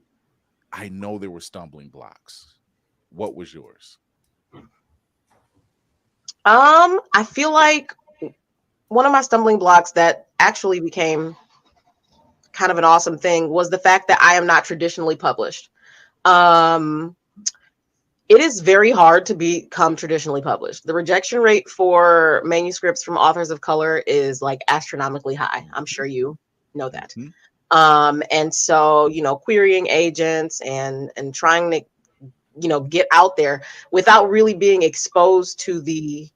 know there were stumbling blocks. What was yours?
I feel like one of my stumbling blocks that actually became kind of an awesome thing was the fact that I am not traditionally published. It is very hard to become traditionally published. The rejection rate for manuscripts from authors of color is like astronomically high. I'm sure you know that. And so, querying agents and trying to, get out there without really being exposed to the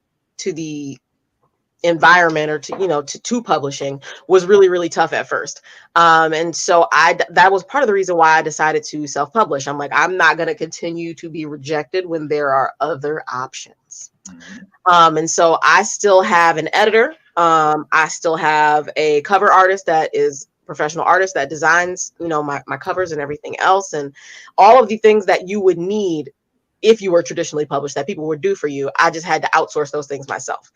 environment or to publishing was really, really tough at first. And so that was part of the reason why I decided to self-publish. I'm like, I'm not going to continue to be rejected when there are other options. And so I still have an editor. I still have a cover artist that is professional artist that designs, my covers and everything else. And all of the things that you would need if you were traditionally published that people would do for you. I just had to outsource those things myself,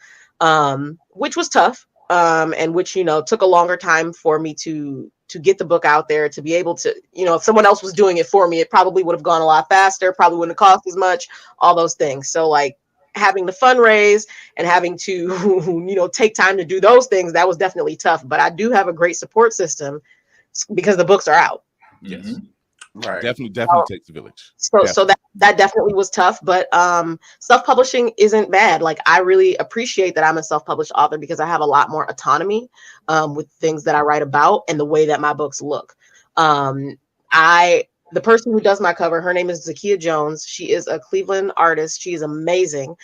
which was tough. And which, took a longer time for me to get the book out there, to be able to, if someone else was doing it for me, it probably would have gone a lot faster, probably wouldn't have cost as much, all those things. So like having to fundraise and having to, take time to do those things, that was definitely tough. But I do have a great support system because the books are out.
Yes.
Right.
Definitely takes a village.
So that definitely was tough, but self-publishing isn't bad. Like I really appreciate that I'm a self-published author because I have a lot more autonomy with things that I write about and the way that my books look. The person who does my cover, her name is Zakiya Jones. She is a Cleveland artist. She is amazing.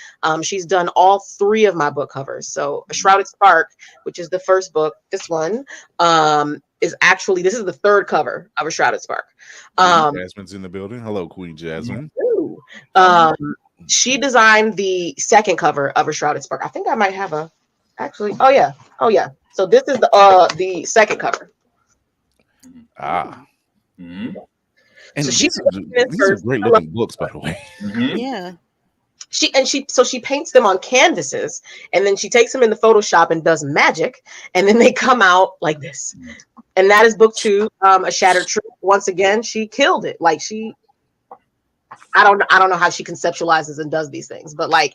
She's done all 3 of my book covers. So A Shrouded Spark, which is the first book, this one, this is the 3rd cover of A Shrouded Spark.
Jasmine's in the building. Hello, Queen Jasmine.
She designed the 2nd cover of A Shrouded Spark. I think I might have oh yeah. So this is the 2nd cover.
And
so
these are great looking books, by the way.
Yeah.
She paints them on canvases, and then she takes them into Photoshop and does magic, and then they come out like this. And that is book 2, A Shattered Truth. Once again, she killed it. Like I don't know how she conceptualizes and does these things, but like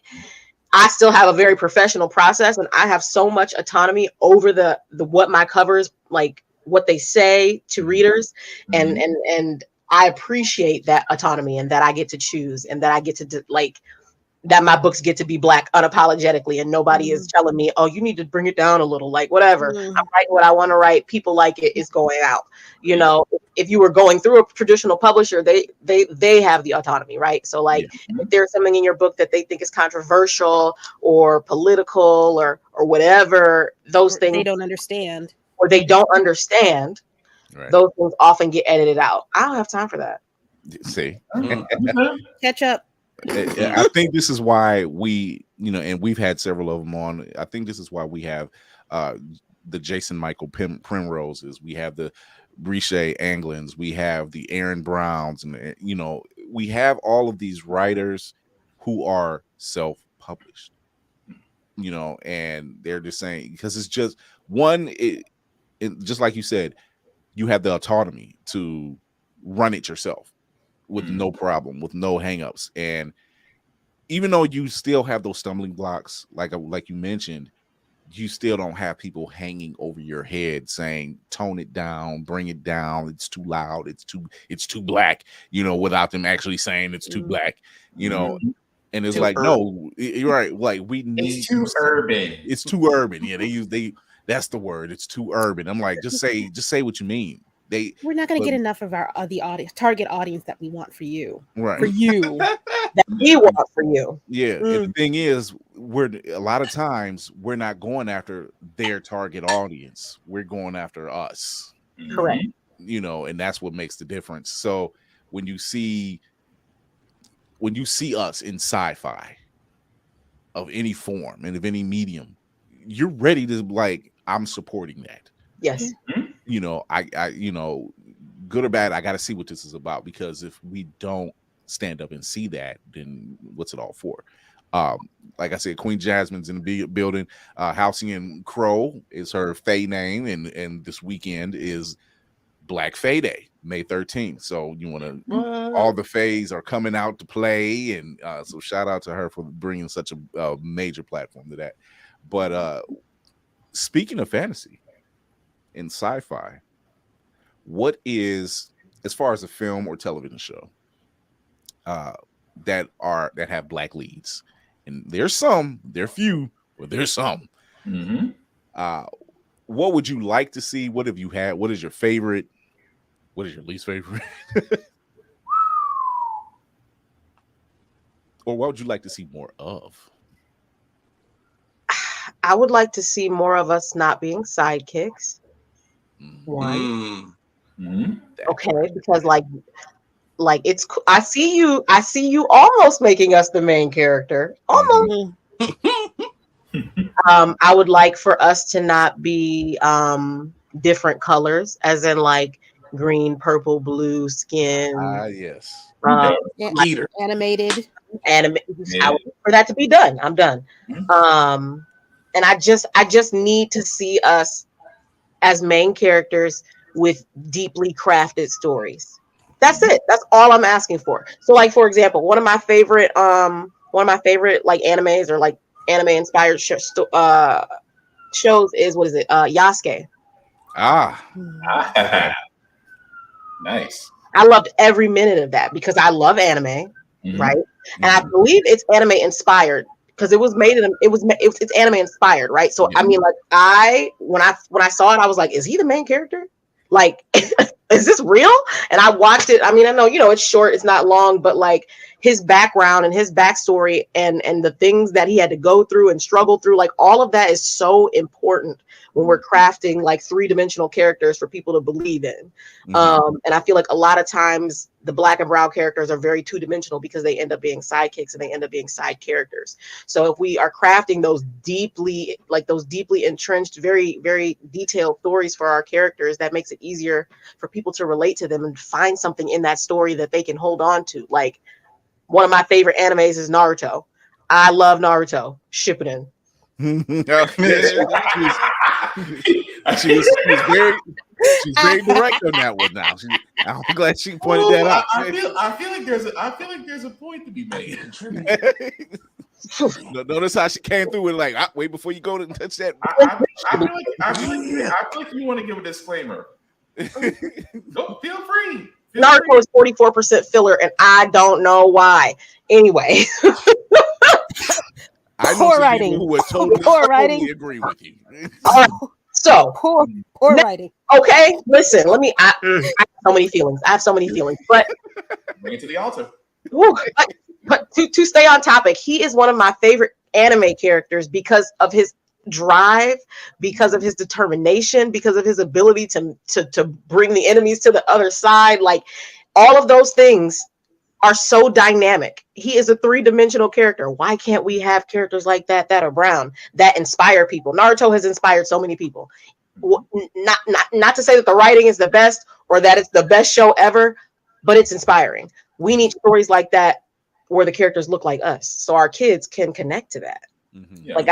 I still have a very professional process, and I have so much autonomy over the what my covers, like what they say to readers, and I appreciate that autonomy and that I get to choose and that I get to that my books get to be Black unapologetically, and nobody is telling me, oh, you need to bring it down a little, like whatever. I'm writing what I want to write. People like it, is going out. If you were going through a traditional publisher, they have the autonomy, right? So like if there's something in your book that they think is controversial or political or whatever, those things
they don't understand.
Or they don't understand. Right. Those things often get edited out. I don't have time for that.
See,
catch up.
I think this is why we, and we've had several of them on. I think this is why we have the Jason Michael Primroses. We have the Breshea Anglens. We have the Aaron Browns, and we have all of these writers who are self-published. And they're just saying, because it's just one. Just like you said, you have the autonomy to run it yourself with no problem, with no hangups. And even though you still have those stumbling blocks, like you mentioned, you still don't have people hanging over your head saying, tone it down, bring it down. It's too loud. It's too Black, without them actually saying it's too Black, and it's too like, urban. No, you're right. Like we need
it's too urban.
It's too urban. Yeah. That's the word. It's too urban. I'm like, just say what you mean.
We're not going to get enough of the audience, target audience that we want for you.
Right.
For you.
That we want for you.
Yeah. And the thing is, a lot of times we're not going after their target audience. We're going after us.
Correct.
And that's what makes the difference. So when you see us in sci-fi of any form and of any medium, you're ready to I'm supporting that.
Yes.
I good or bad, I got to see what this is about, because if we don't stand up and see that, then what's it all for? Like I said, Queen Jasmine's in the building. Halcyon Crow is her Fae name, and this weekend is Black Fae Day, May 13th. So you want to, all the Faes are coming out to play, and so shout out to her for bringing such a major platform to that. But speaking of fantasy and sci-fi, what is, as far as a film or television show, that have black leads, and there's some, they're few, but there's some.
Mm-hmm.
What would you like to see? What have you had? What is your favorite? What is your least favorite? Or what would you like to see more of?
I would like to see more of us not being sidekicks. One.
Mm-hmm.
Okay, because like it's I see you almost making us the main character. Almost. I would like for us to not be different colors, as in like green, purple, blue skin.
Yes.
Animated.
I would for that to be done. I'm done. And I just need to see us as main characters with deeply crafted stories. That's it. That's all I'm asking for. So, like, for example, one of my favorite like animes or like anime inspired shows is, what is it? Yasuke.
Nice.
I loved every minute of that because I love anime, right? And I believe it's anime inspired because it was made in it's anime inspired, right? So I mean, like when I saw it, I was like, is he the main character? Like, is this real? And I watched it. I mean, I know, it's short, it's not long, but like his background and his backstory and the things that he had to go through and struggle through, like all of that is so important when we're crafting like 3-dimensional characters for people to believe in. And I feel like a lot of times the Black and brown characters are very 2-dimensional because they end up being sidekicks and they end up being side characters. So if we are crafting those deeply entrenched, very, very detailed stories for our characters, that makes it easier for people to relate to them and find something in that story that they can hold on to. Like, one of my favorite animes is Naruto. I love Naruto. Shippuden.
She's very direct on that one now. I'm glad she pointed that out.
I feel like there's a point to be made.
Notice how she came through with like, wait before you go to touch that.
I feel like you want to give a disclaimer. Go, feel free.
Naruto is 44% filler, and I don't know why. Anyway.
I know some people who would totally agree with you.
All right. So
poor writing.
Okay, listen. Let me. I have so many feelings. But
bring it to the altar.
But to stay on topic, he is one of my favorite anime characters because of his drive, because of his determination, because of his ability to bring the enemies to the other side. Like, all of those things are so dynamic. He is a 3-dimensional character. Why can't we have characters like that are brown, that inspire people? Naruto has inspired so many people. Not to say that the writing is the best or that it's the best show ever, but it's inspiring. We need stories like that where the characters look like us, so our kids can connect to that.
Yeah.
Like,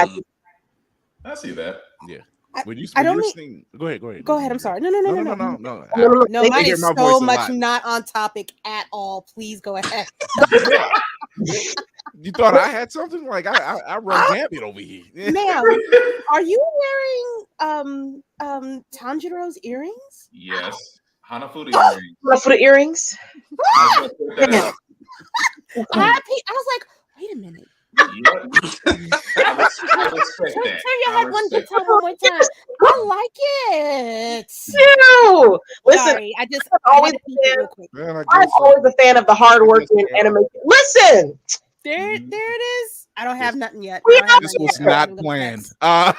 I see that.
Yeah. Go ahead.
Go ahead. I'm sorry. No.
No,
mine is so much not on topic at all. Please go ahead.
You thought I had something? Like I run Gambit over here.
Ma'am, are you wearing Tanjiro's earrings?
Yes. Hanafuda earrings.
Hanafuda earrings.
I was like, wait a minute.
I respect that.
Turn your head one more time. I like it.
Ew. Listen,
sorry, I'm
always a fan of the hardworking animation. Listen,
there it is. I don't have nothing yet.
This was not planned. Not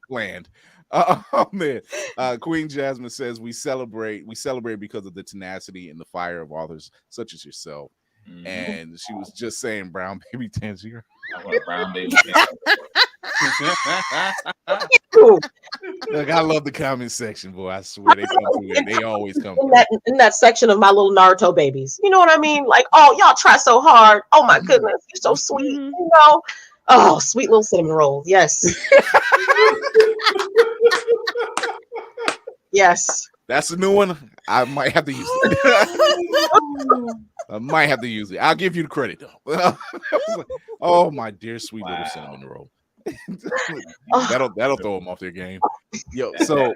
planned. Oh man. Queen Jasmine says we celebrate because of the tenacity and the fire of authors such as yourself. And she was just saying brown baby Tangier.
I want a brown baby.
Look, I love the comment section, boy. I swear they come through it. They always come
in that section of my little Naruto babies. You know what I mean? Like, oh, y'all try so hard. Oh my goodness, you're so sweet. You know? Oh, sweet little cinnamon rolls. Yes. Yes.
That's a new one. I might have to use it. I might have to use it. I'll give you the credit though. Oh, my dear sweet little cinnamon roll. that'll throw them off their game. Yo, so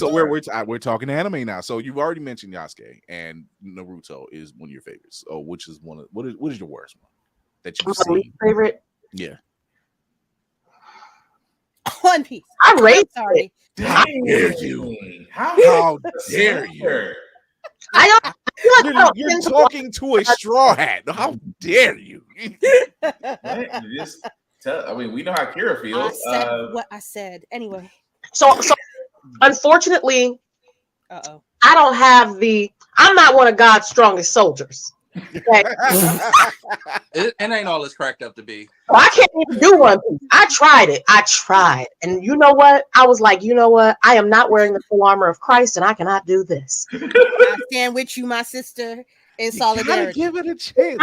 we're talking anime now. So you've already mentioned Yasuke, and Naruto is one of your favorites. Oh, which is what is your worst one that you've seen?
Favorite?
Yeah.
One Piece.
I rate
sorry.
How dare you? How dare you? You're talking to a straw hat. How dare you?
I mean, we know how Kira feels.
I said what I said. Anyway.
So unfortunately,
I
don't have I'm not one of God's strongest soldiers. Okay?
It ain't all it's cracked up to be.
I can't even do One Piece. I tried it. And you know what? I was like, you know what? I am not wearing the full armor of Christ, and I cannot do this.
I stand with you, my sister, in solidarity.
Give it a chance.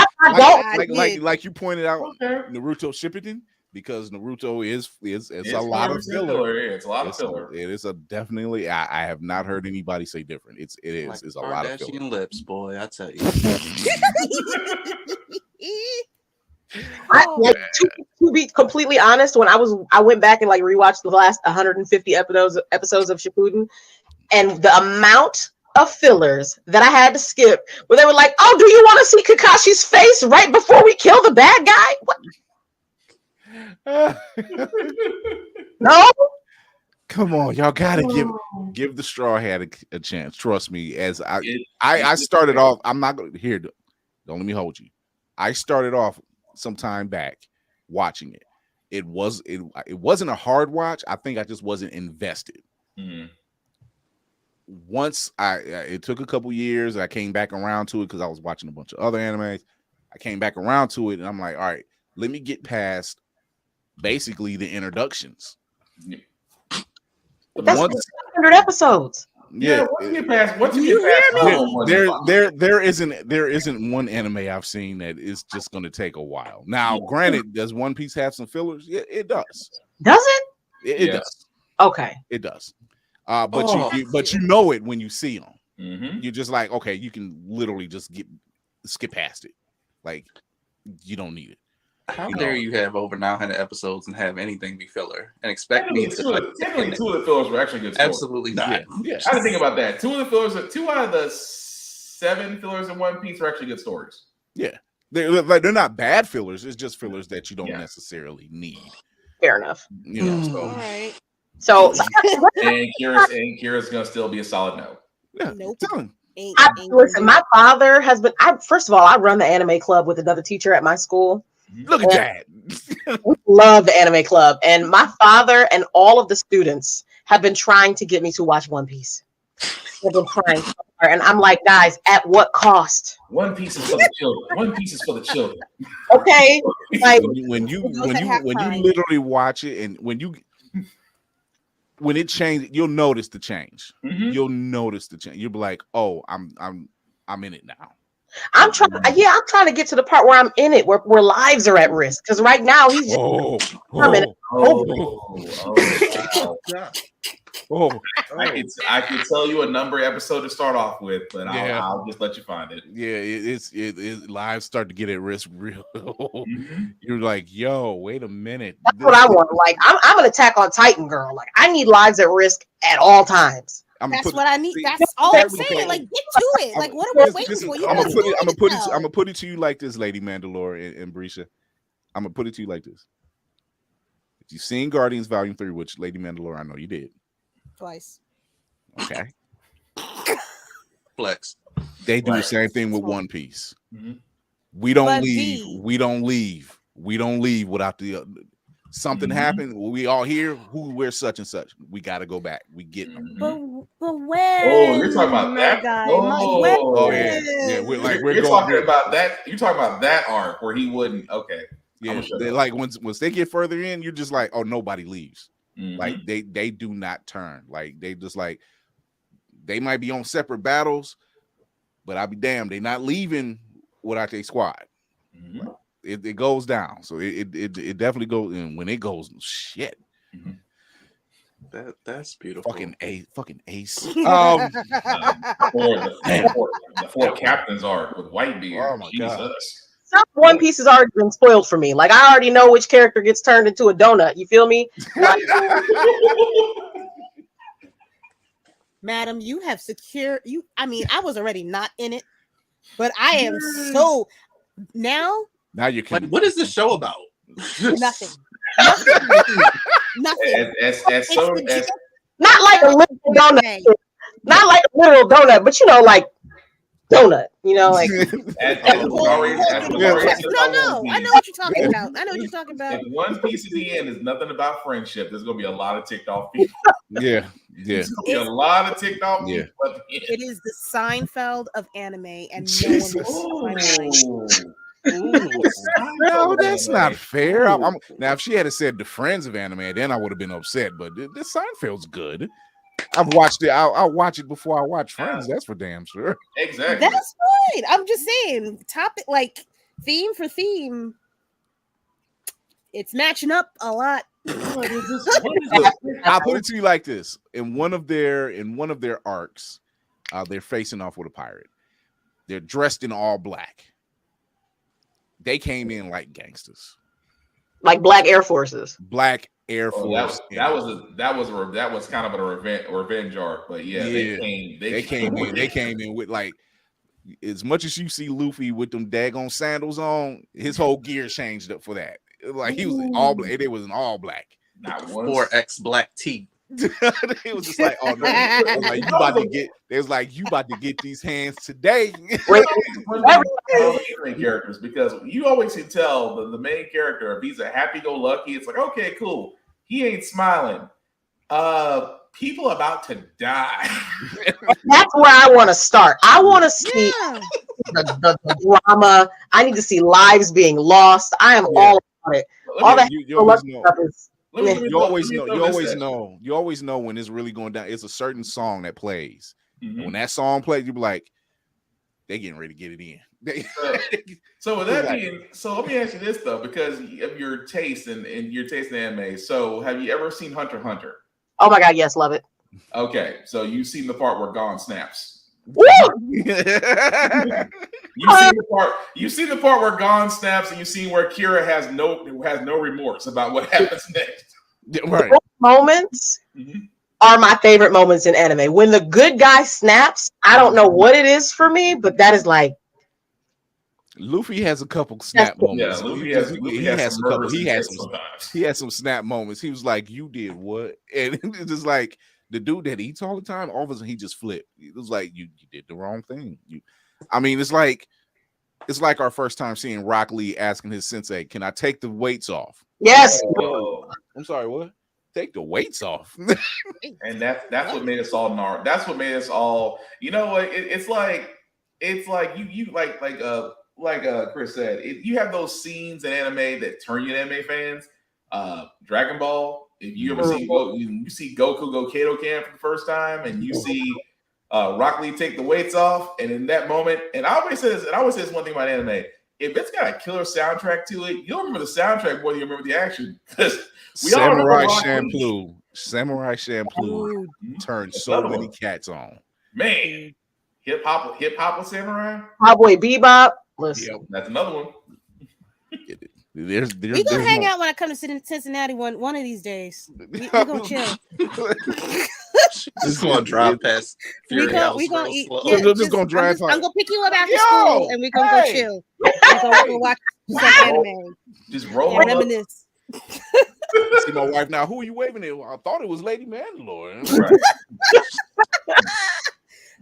Like you pointed out, Naruto Shippuden, because Naruto is a lot of filler.
It's a lot of filler.
It is definitely. I have not heard anybody say different. It's a lot of filler.
Lips, boy. I tell you.
To be completely honest, when I went back and like rewatched the last 150 episodes of Shippuden, and the amount of fillers that I had to skip, where they were like, "Oh, do you want to see Kakashi's face right before we kill the bad guy?" What? No,
come on, y'all gotta give the straw hat a chance. Trust me, as I started off, I'm not gonna here. Don't let me hold you. I started off some time back watching it. It wasn't a hard watch. I think I just wasn't invested.
Mm-hmm.
Once it took a couple years, I came back around to it because I was watching a bunch of other animes. I came back around to it, and I'm like, all right, let me get past basically the introductions.
That's 100 episodes.
Yeah,
once you get past
there isn't one anime I've seen that is just going to take a while. Now, granted, does One Piece have some fillers? Yeah, it does.
Does it?
It does.
Okay,
it does. But you know it when you see them.
Mm-hmm.
You're just like, okay, you can literally just skip past it. Like, you don't need it.
How dare you have over 900 episodes and have anything be filler and expect me to?
Typically, two of the fillers were actually good stories.
Absolutely not.
Yeah. I didn't think about that. Two out of the 7 fillers in One Piece are actually good stories.
Yeah, they're not bad fillers. It's just fillers that you don't necessarily need.
Fair enough.
You know. So.
All right.
So
and Kira's gonna still be a solid no.
Yeah,
nope.
Listen, my father has been. First of all, I run the anime club with another teacher at my school.
Look at that.
We love the anime club. And my father and all of the students have been trying to get me to watch One Piece. They've been trying so hard. And I'm like, guys, at what cost?
One Piece is for the children. One Piece is for the children.
Okay. Like,
when you literally watch it, and when it changes, you'll notice the change.
Mm-hmm.
You'll notice the change. You'll be like, oh, I'm in it now.
I'm trying to get to the part where I'm in it, where lives are at risk. Because right now he's just
I can tell you a number episode to start off with, but I'll just let you find it.
Yeah, it lives start to get at risk real. Mm-hmm. You're like, yo, wait a minute.
That's what I want. Like, I'm an Attack on Titan girl. Like, I need lives at risk at all times.
That's what I need. That's all I'm saying. Like, get to it. Like, what are we waiting for? I'm
gonna put it to you like this, Lady Mandalore and Breshea. I'm gonna put it to you like this. If you've seen Guardians Volume 3, which Lady Mandalore, I know you did.
Twice.
Okay.
Flex.
They do the same thing with One Piece.
Mm-hmm.
We don't leave without the something happened. We all here. We're such and such. We got to go back. We get them.
But when?
Oh, you're talking about that?
Yeah.
You're talking about that. You're talking about that arc where he wouldn't. Okay.
Yeah. They, like once they get further in, you're just like, oh, nobody leaves.
Mm-hmm.
Like they do not turn. Like they just like they might be on separate battles, but I'll be damned, they not leaving without their squad.
Mm-hmm.
Like, it goes down. So it definitely goes. And when it goes, shit.
Mm-hmm. That's beautiful.
Fucking ace.
The four captains arc with Whitebeard.
Oh my God.
Some One Piece has already been spoiled for me. Like I already know which character gets turned into a donut. You feel me? Like,
Madam, you have secured you. I mean, I was already not in it, but I am so now.
Now you can.
Like, what is this show about?
Nothing. Nothing.
Not like a literal donut. Not like a literal donut, but you know, like donut. You know, like.
No, I know what you're talking about.
If One Piece at the end is nothing about friendship, there's gonna be a lot of ticked off people.
Yeah.
There's gonna be a lot of ticked off people.
It is the Seinfeld of anime, and no one was.
No, that's not fair. Now, if she had said the Friends of anime, then I would have been upset. But this Seinfeld's good. I've watched it. I'll watch it before I watch Friends. That's for damn sure.
Exactly.
That's fine. I'm just saying, topic like theme for theme, it's matching up a lot.
Look, I'll put it to you like this: in one of their arcs, they're facing off with a pirate. They're dressed in all black. They came in like gangsters,
like black Air Forces.
Black Air Force.
That was kind of a revenge arc, but they came in with like, as much as you see Luffy with them daggone sandals on, his whole gear changed up for that. Like he was all black. It was an all black.
Not 4X black tee.
It was just like, oh no, like, you about to get these hands today.
Characters, because you always can tell the main character, if he's a happy-go-lucky, it's like, okay, cool. He ain't smiling. People about to die.
That's where I want to start. I want to see the drama. I need to see lives being lost. I am all about it. All that
you always know when it's really going down. It's a certain song that plays. Mm-hmm. When that song plays, you be like, they getting ready to get it in.
So with that being, so let me ask you this though, because of your taste and your taste in anime. So have you ever seen Hunter x Hunter?
Oh my god, yes, love it.
Okay, so you've seen the part where Gon snaps. You've seen the part where Gon snaps, and you've seen where Kira has no remorse about what happens next.
Right.
Those moments are my favorite moments in anime. When the good guy snaps, I don't know what it is for me, but that is like
Luffy has a couple snap moments.
Yeah, Luffy has some couple.
He has some snap moments. He was like, "You did what?" And it's just like the dude that eats all the time. All of a sudden, he just flipped. It was like you did the wrong thing. It's like our first time seeing Rock Lee asking his sensei, "Can I take the weights off?"
Yes.
I'm sorry, what? Take the weights off.
And that's what made us all gnar. That's what made us all. You know what? It's like you like Chris said, you have those scenes in anime that turn you anime fans. Dragon Ball. If you ever see you see Goku go Kadokan for the first time, and you see Rock Lee take the weights off, and in that moment, and I always say this one thing about anime: if it's got a killer soundtrack to it, you'll remember the soundtrack more than you remember the action.
Samurai Champloo turned so many cats on.
Man, hip hop with Samurai.
Cowboy Bebop. Listen,
yep, that's another one.
We gonna hang out when I come to Cincinnati one of these days. We gonna chill.
Just gonna drive past.
We gonna eat.
Yeah, just gonna drive.
I'm gonna pick you up after school, and we gonna go chill. We gonna go watch some anime.
Just roll
and reminisce.
See my wife now. Who are you waving at? I thought it was Lady Mandalore.
Right.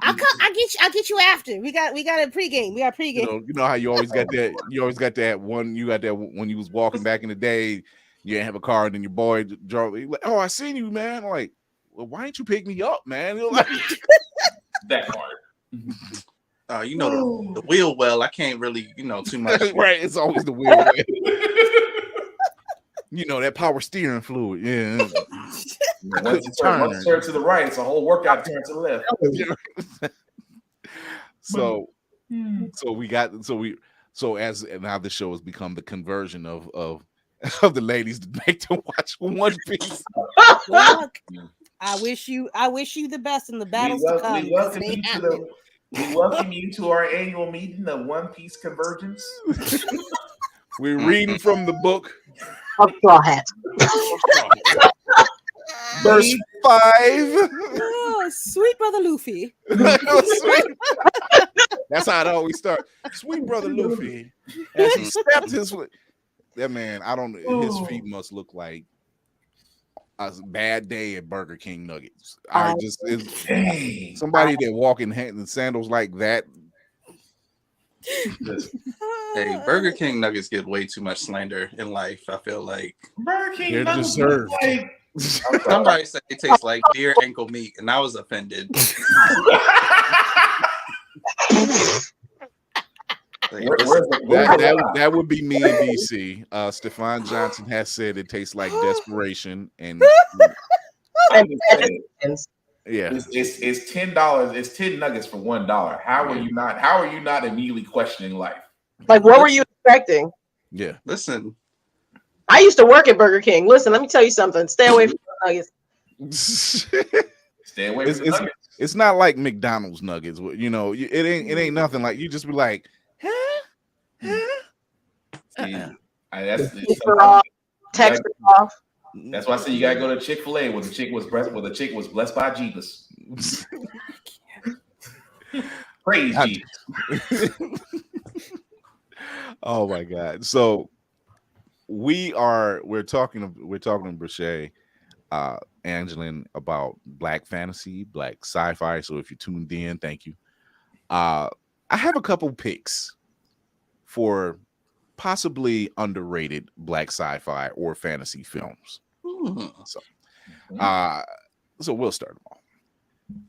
I'll get you after. We got a pregame. We got pregame.
You know how you always got that. You always got that one. You got that when you was walking back in the day. You didn't have a car, and then your boy drove. Like, oh, I seen you, man. I'm like, well, why didn't you pick me up, man? Like,
that part.
The wheel well. I can't really, too much.
Right. It's always the wheel well. That power steering fluid. Yeah.
Once you turn to the right, it's a whole workout turn to the left.
So as now the show has become the conversion of the ladies to make them watch One Piece.
Look, I wish you the best in the battles to come.
We welcome you to our annual meeting of One Piece Convergence.
We're reading from the book.
Of Straw Hat.
Verse 5.
Oh, sweet brother Luffy.
That's how it always starts. Sweet brother Luffy, as he stepped his foot. That man, I don't know. His feet must look like a bad day at Burger King Nuggets. I just somebody that walk in sandals like that.
Hey, Burger King Nuggets get way too much slander in life. I feel like
Burger King
they're
Nuggets
deserved.
Like,
somebody said it tastes like deer ankle meat, and I was offended.
That would be me in DC. Stefan Johnson has said it tastes like desperation, and yeah,
it's $10. It's 10 nuggets for $1. How are you not immediately questioning life?
Like, what were you expecting?
Yeah,
listen.
I used to work at Burger King. Listen, let me tell you something. Stay away from nuggets.
Stay away from nuggets.
It's not like McDonald's nuggets. You know, it ain't nothing like you just be like, huh?
That's why I say you gotta go to Chick-fil-A where the chick was blessed by Jesus. Praise Jesus.
Oh my God. So we're talking to Breshea, Anglen, about black fantasy, black sci-fi. So if you tuned in, thank you. I have a couple picks for possibly underrated black sci-fi or fantasy films. So we'll start them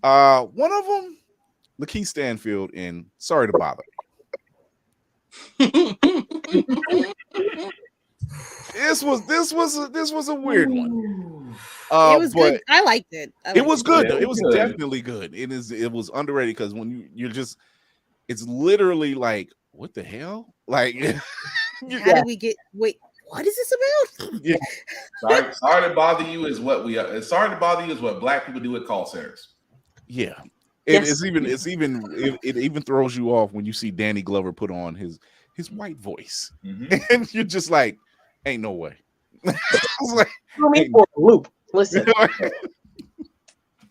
off. One of them, Lakeith Stanfield in Sorry to Bother Me. This was a weird one.
It was good. I liked it.
It was good. It was definitely good. It was underrated because when you're just, it's literally like, what the hell? Like,
how did we get? Wait, what is this about?
Yeah.
Sorry to bother you is what we are. Sorry to bother you is what black people do at call centers.
Yeah. It even throws you off when you see Danny Glover put on his white voice, and you're just like, ain't no way.
Like, me for a loop. Listen,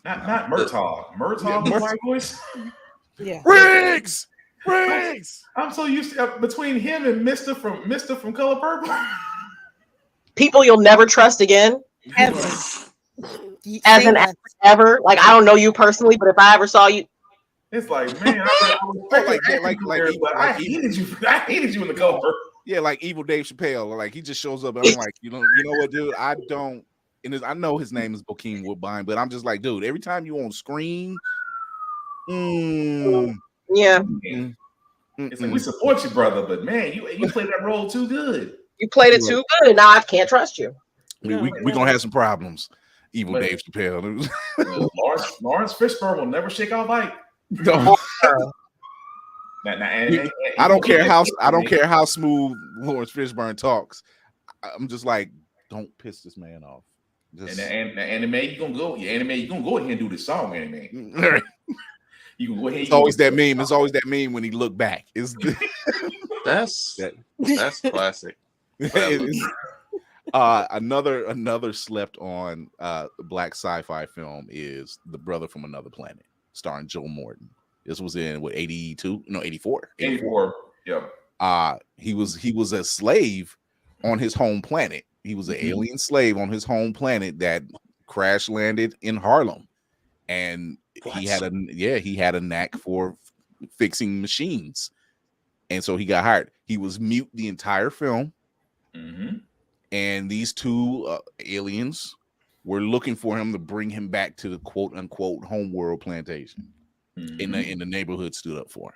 not Murtaugh. Murtaugh, white voice.
Yeah,
Riggs.
I'm so used to between him and Mister from Color Purple.
People you'll never trust again.
Ever.
As an actor, ever. Like, I don't know you personally, but if I ever saw you,
it's like, man, I hated you. I hated you in the Color Purple.
Yeah, like evil Dave Chappelle. Like, he just shows up and I'm like, you know what, dude? I know his name is Bokeem Woodbine, but I'm just like, dude, every time you on screen,
yeah.
It's like, we support you, brother, but man, you played that role too good.
You played it too good, and now I can't trust you.
We're gonna have some problems. Evil Dave Chappelle.
Lawrence Fishburne will never shake off Ike.
No. I don't care how smooth Lawrence Fishburne talks. I'm just like, don't piss this man off.
And the anime, you gonna go ahead and do this song, anime. You can go ahead.
It's always that meme. It's always that meme when he look back.
That's classic.
Another slept on black sci-fi film is The Brother from Another Planet, starring Joe Morton. This was in 82? No, 84.
84. Yeah.
He was a slave on his home planet. He was an alien slave on his home planet that crash landed in Harlem. And he had a knack for fixing machines. And so he got hired. He was mute the entire film. And these two aliens were looking for him to bring him back to the quote unquote homeworld plantation. In the neighborhood stood up for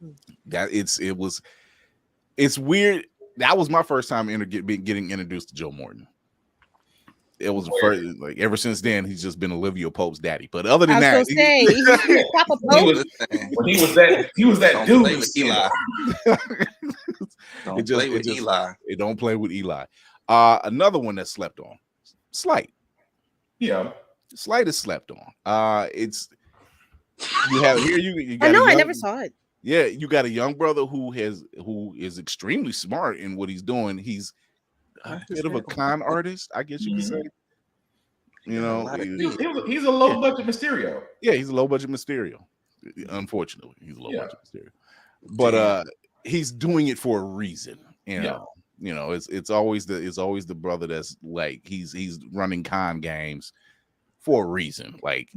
him. That it's weird. That was my first time getting introduced to Joe Morton. It was the first, like, ever since then he's just been Olivia Pope's daddy. But other than that,
he was that dude
with Eli.
It don't play with Eli. Another one that slept on, Slight.
Yeah,
Slight is slept on. You have here. You got
I know.
a
I
young,
never saw it.
Yeah, you got a young brother who is extremely smart in what he's doing. He's a bit of a con artist, I guess you could say. You know,
he's a low budget Mysterio.
Yeah, he's a low budget Mysterio. Unfortunately, he's a low budget Mysterio. But he's doing it for a reason. You know, it's always the brother that's like he's running con games for a reason. Like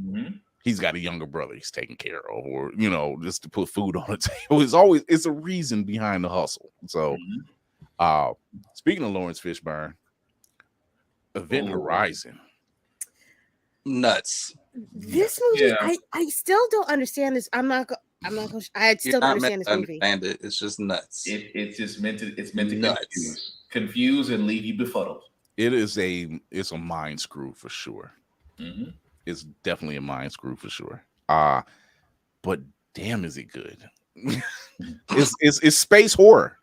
he's got a younger brother he's taking care of, or just to put food on the table. It's a reason behind the hustle. So speaking of Lawrence Fishburne, Event Horizon.
Nuts.
This movie, I still don't understand this. I still don't understand this movie.
Understand it. It's just nuts.
It's just meant to confuse and leave you befuddled.
It's a mind screw for sure. It's definitely a mind screw for sure. But damn, is it good? It's space horror.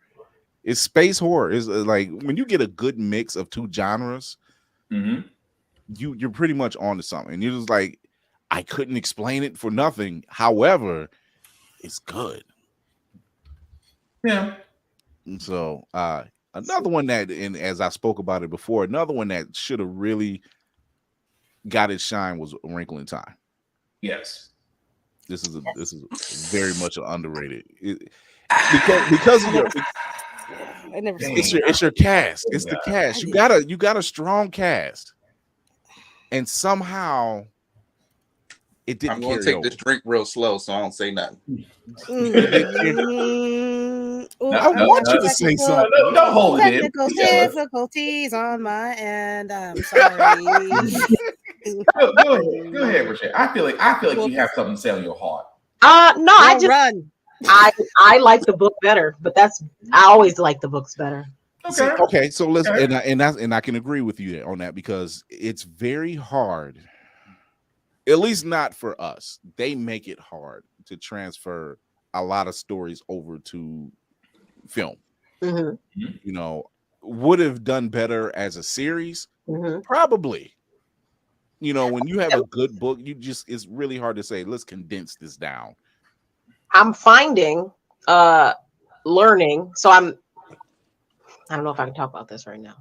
It's space horror. It's like when you get a good mix of two genres, you're pretty much on to something. And you're just like, I couldn't explain it for nothing. However, it's good.
Yeah.
And so another one that, and as I spoke about it before, another one that should have really got its shine was A Wrinkle in Time.
Yes.
This is very much underrated. Because of your it's your cast. It's the cast. You got a strong cast. And somehow it didn't.
I'm going to take this drink real slow, so I don't say nothing.
I want you to say something.
Don't hold it in.
Technical difficulties on my end. I'm sorry.
Go ahead, Breshea. I feel like you have something to say on your heart.
No, I like the book better, but I always like the books better.
Okay. So let's and I can agree with you on that, because it's very hard, at least not for us. They make it hard to transfer a lot of stories over to film. Would have done better as a series, probably. When you have a good book, it's really hard to say, let's condense this down.
I'm finding learning, so I don't know if I can talk about this right now.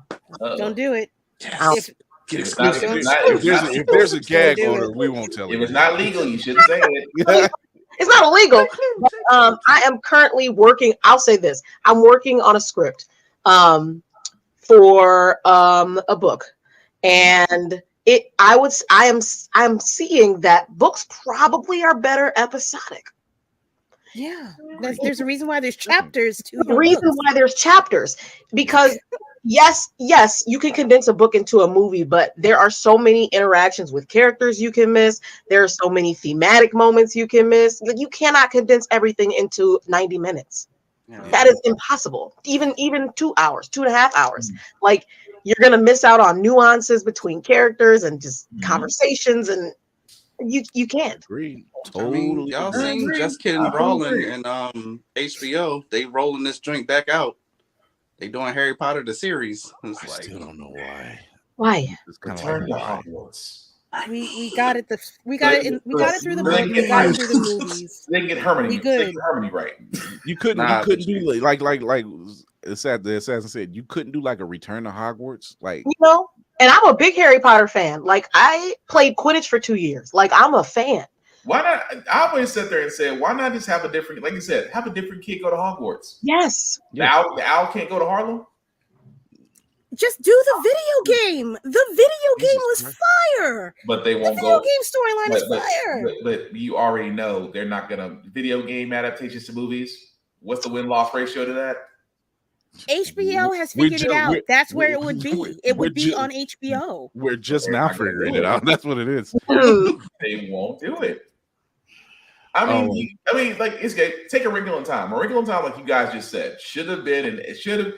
Don't do it.
If there's a gag order, we won't tell you.
If it's not legal, you shouldn't say it.
It's not illegal. But, I am currently working. I'll say this: I'm working on a script for a book, and I am seeing that books probably are better episodic.
Yeah, there's a reason why there's chapters to
the reason why there's chapters, because yes, you can condense a book into a movie, but there are so many interactions with characters you can miss. There are so many thematic moments you can miss. You cannot condense everything into 90 minutes. That is impossible. Even 2 hours, 2.5 hours. Like, you're gonna miss out on nuances between characters and just conversations, and you can't.
Agree.
Totally. Y'all seen Just Kidding Rolling and HBO? They rolling this joint back out. They doing Harry Potter the series.
I still don't know why.
Why?
It's kind of like
Hogwarts.
We got it. We got it through the book. We got it through the movies.
They get Hermione. They get Hermione right.
You couldn't do like the assassin said. You couldn't do like a Return to Hogwarts, like
And I'm a big Harry Potter fan. Like, I played Quidditch for 2 years. Like, I'm a fan.
Why not? I always sit there and say, why not just have a different, like you said, have a different kid go to Hogwarts?
Yes.
The owl can't go to Harlem?
Just do the video game. The video game was fire.
But they won't
go. The video game storyline is fire.
But you already know they're not going to, video game adaptations to movies. What's the win-loss ratio to that?
HBO has figured it out. That's where it would be. It would be on HBO.
We're just now figuring it out. That's what it is.
They won't do it. I mean, like, it's good. Take A Wrinkle in Time. A Wrinkle in Time, like you guys just said, should have been, and it should have.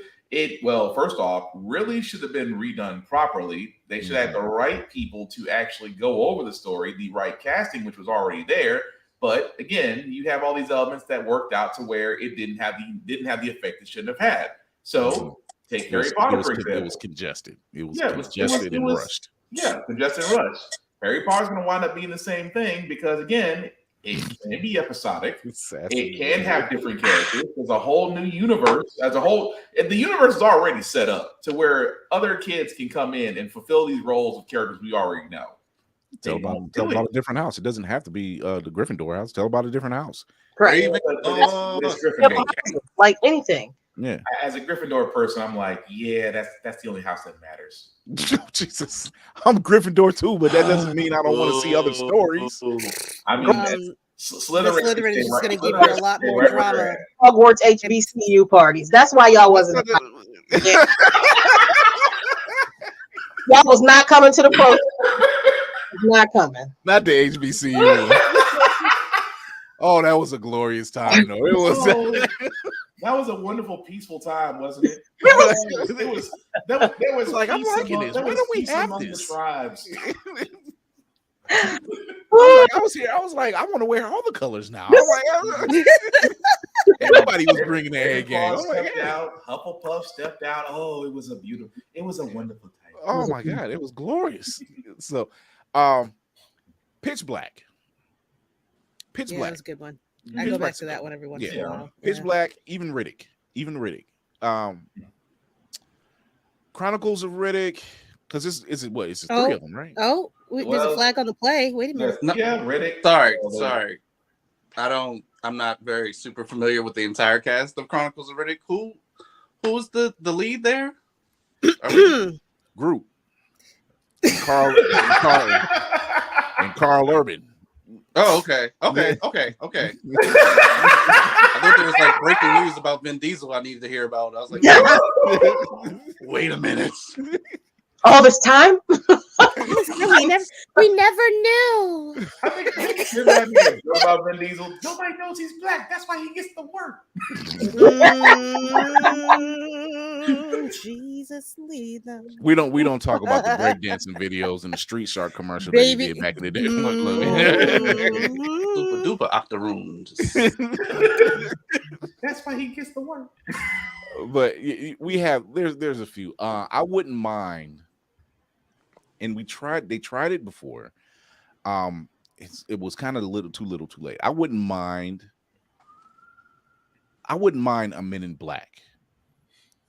Well, first off, really should have been redone properly. They should have the right people to actually go over the story, the right casting, which was already there. But again, you have all these elements that worked out to where it didn't have the effect it shouldn't have had. So take Harry Potter, for example.
It was congested. It was congested and rushed.
Yeah, congested and rushed. Harry Potter's going to wind up being the same thing because, again, It can be episodic.
Sassy.
It can have different characters. There's a whole new universe. As a whole, and the universe is already set up to where other kids can come in and fulfill these roles of characters we already know.
Tell about a different house. It doesn't have to be the Gryffindor house. Tell about a different house.
Right.
It's Gryffindor.
Like anything.
Yeah.
As a Gryffindor person, I'm like, yeah, that's the only house that matters.
Jesus, I'm Gryffindor too, but that doesn't mean I don't want to see other stories.
I mean,
Slytherin is just going to give you a lot more drama.
Hogwarts HBCU parties. That's why y'all wasn't. Y'all was not coming to the program. Not coming.
Not the HBCU. Oh, that was a glorious time, though. It was.
That was a wonderful, peaceful time, wasn't it? There was
like, I'm liking this. Why don't we have this?
Tribes.
I was here. I was like, I want to wear all the colors now. Everybody was bringing their A game.
Hufflepuff stepped out. Oh, it was a wonderful time.
Oh my God, it was glorious. So, Pitch Black. Pitch Black.
That was a good one. I go back to that one every once in a while.
Pitch Black, even Riddick. Chronicles of Riddick, because it's three of them, right?
Oh, there's a flag on the play. Wait a minute.
Yeah, Riddick.
Sorry. I'm not very super familiar with the entire cast of Chronicles of Riddick. Who was the lead there?
Groot. Carl Urban.
Oh, okay. I thought there was like breaking news about Vin Diesel I needed to hear about. I was like, wait a minute.
All this time?
we never knew.
I think about Vin Diesel. Nobody knows he's black. That's why he gets the work.
Jesus, lead them.
We don't talk about the breakdancing videos and the Street Shark commercial that he did back in the day.
Super duper octoroon.
That's why he gets the work.
But we have there's a few. I wouldn't mind. And they tried it before. It was kind of a little too late. I wouldn't mind a Men in Black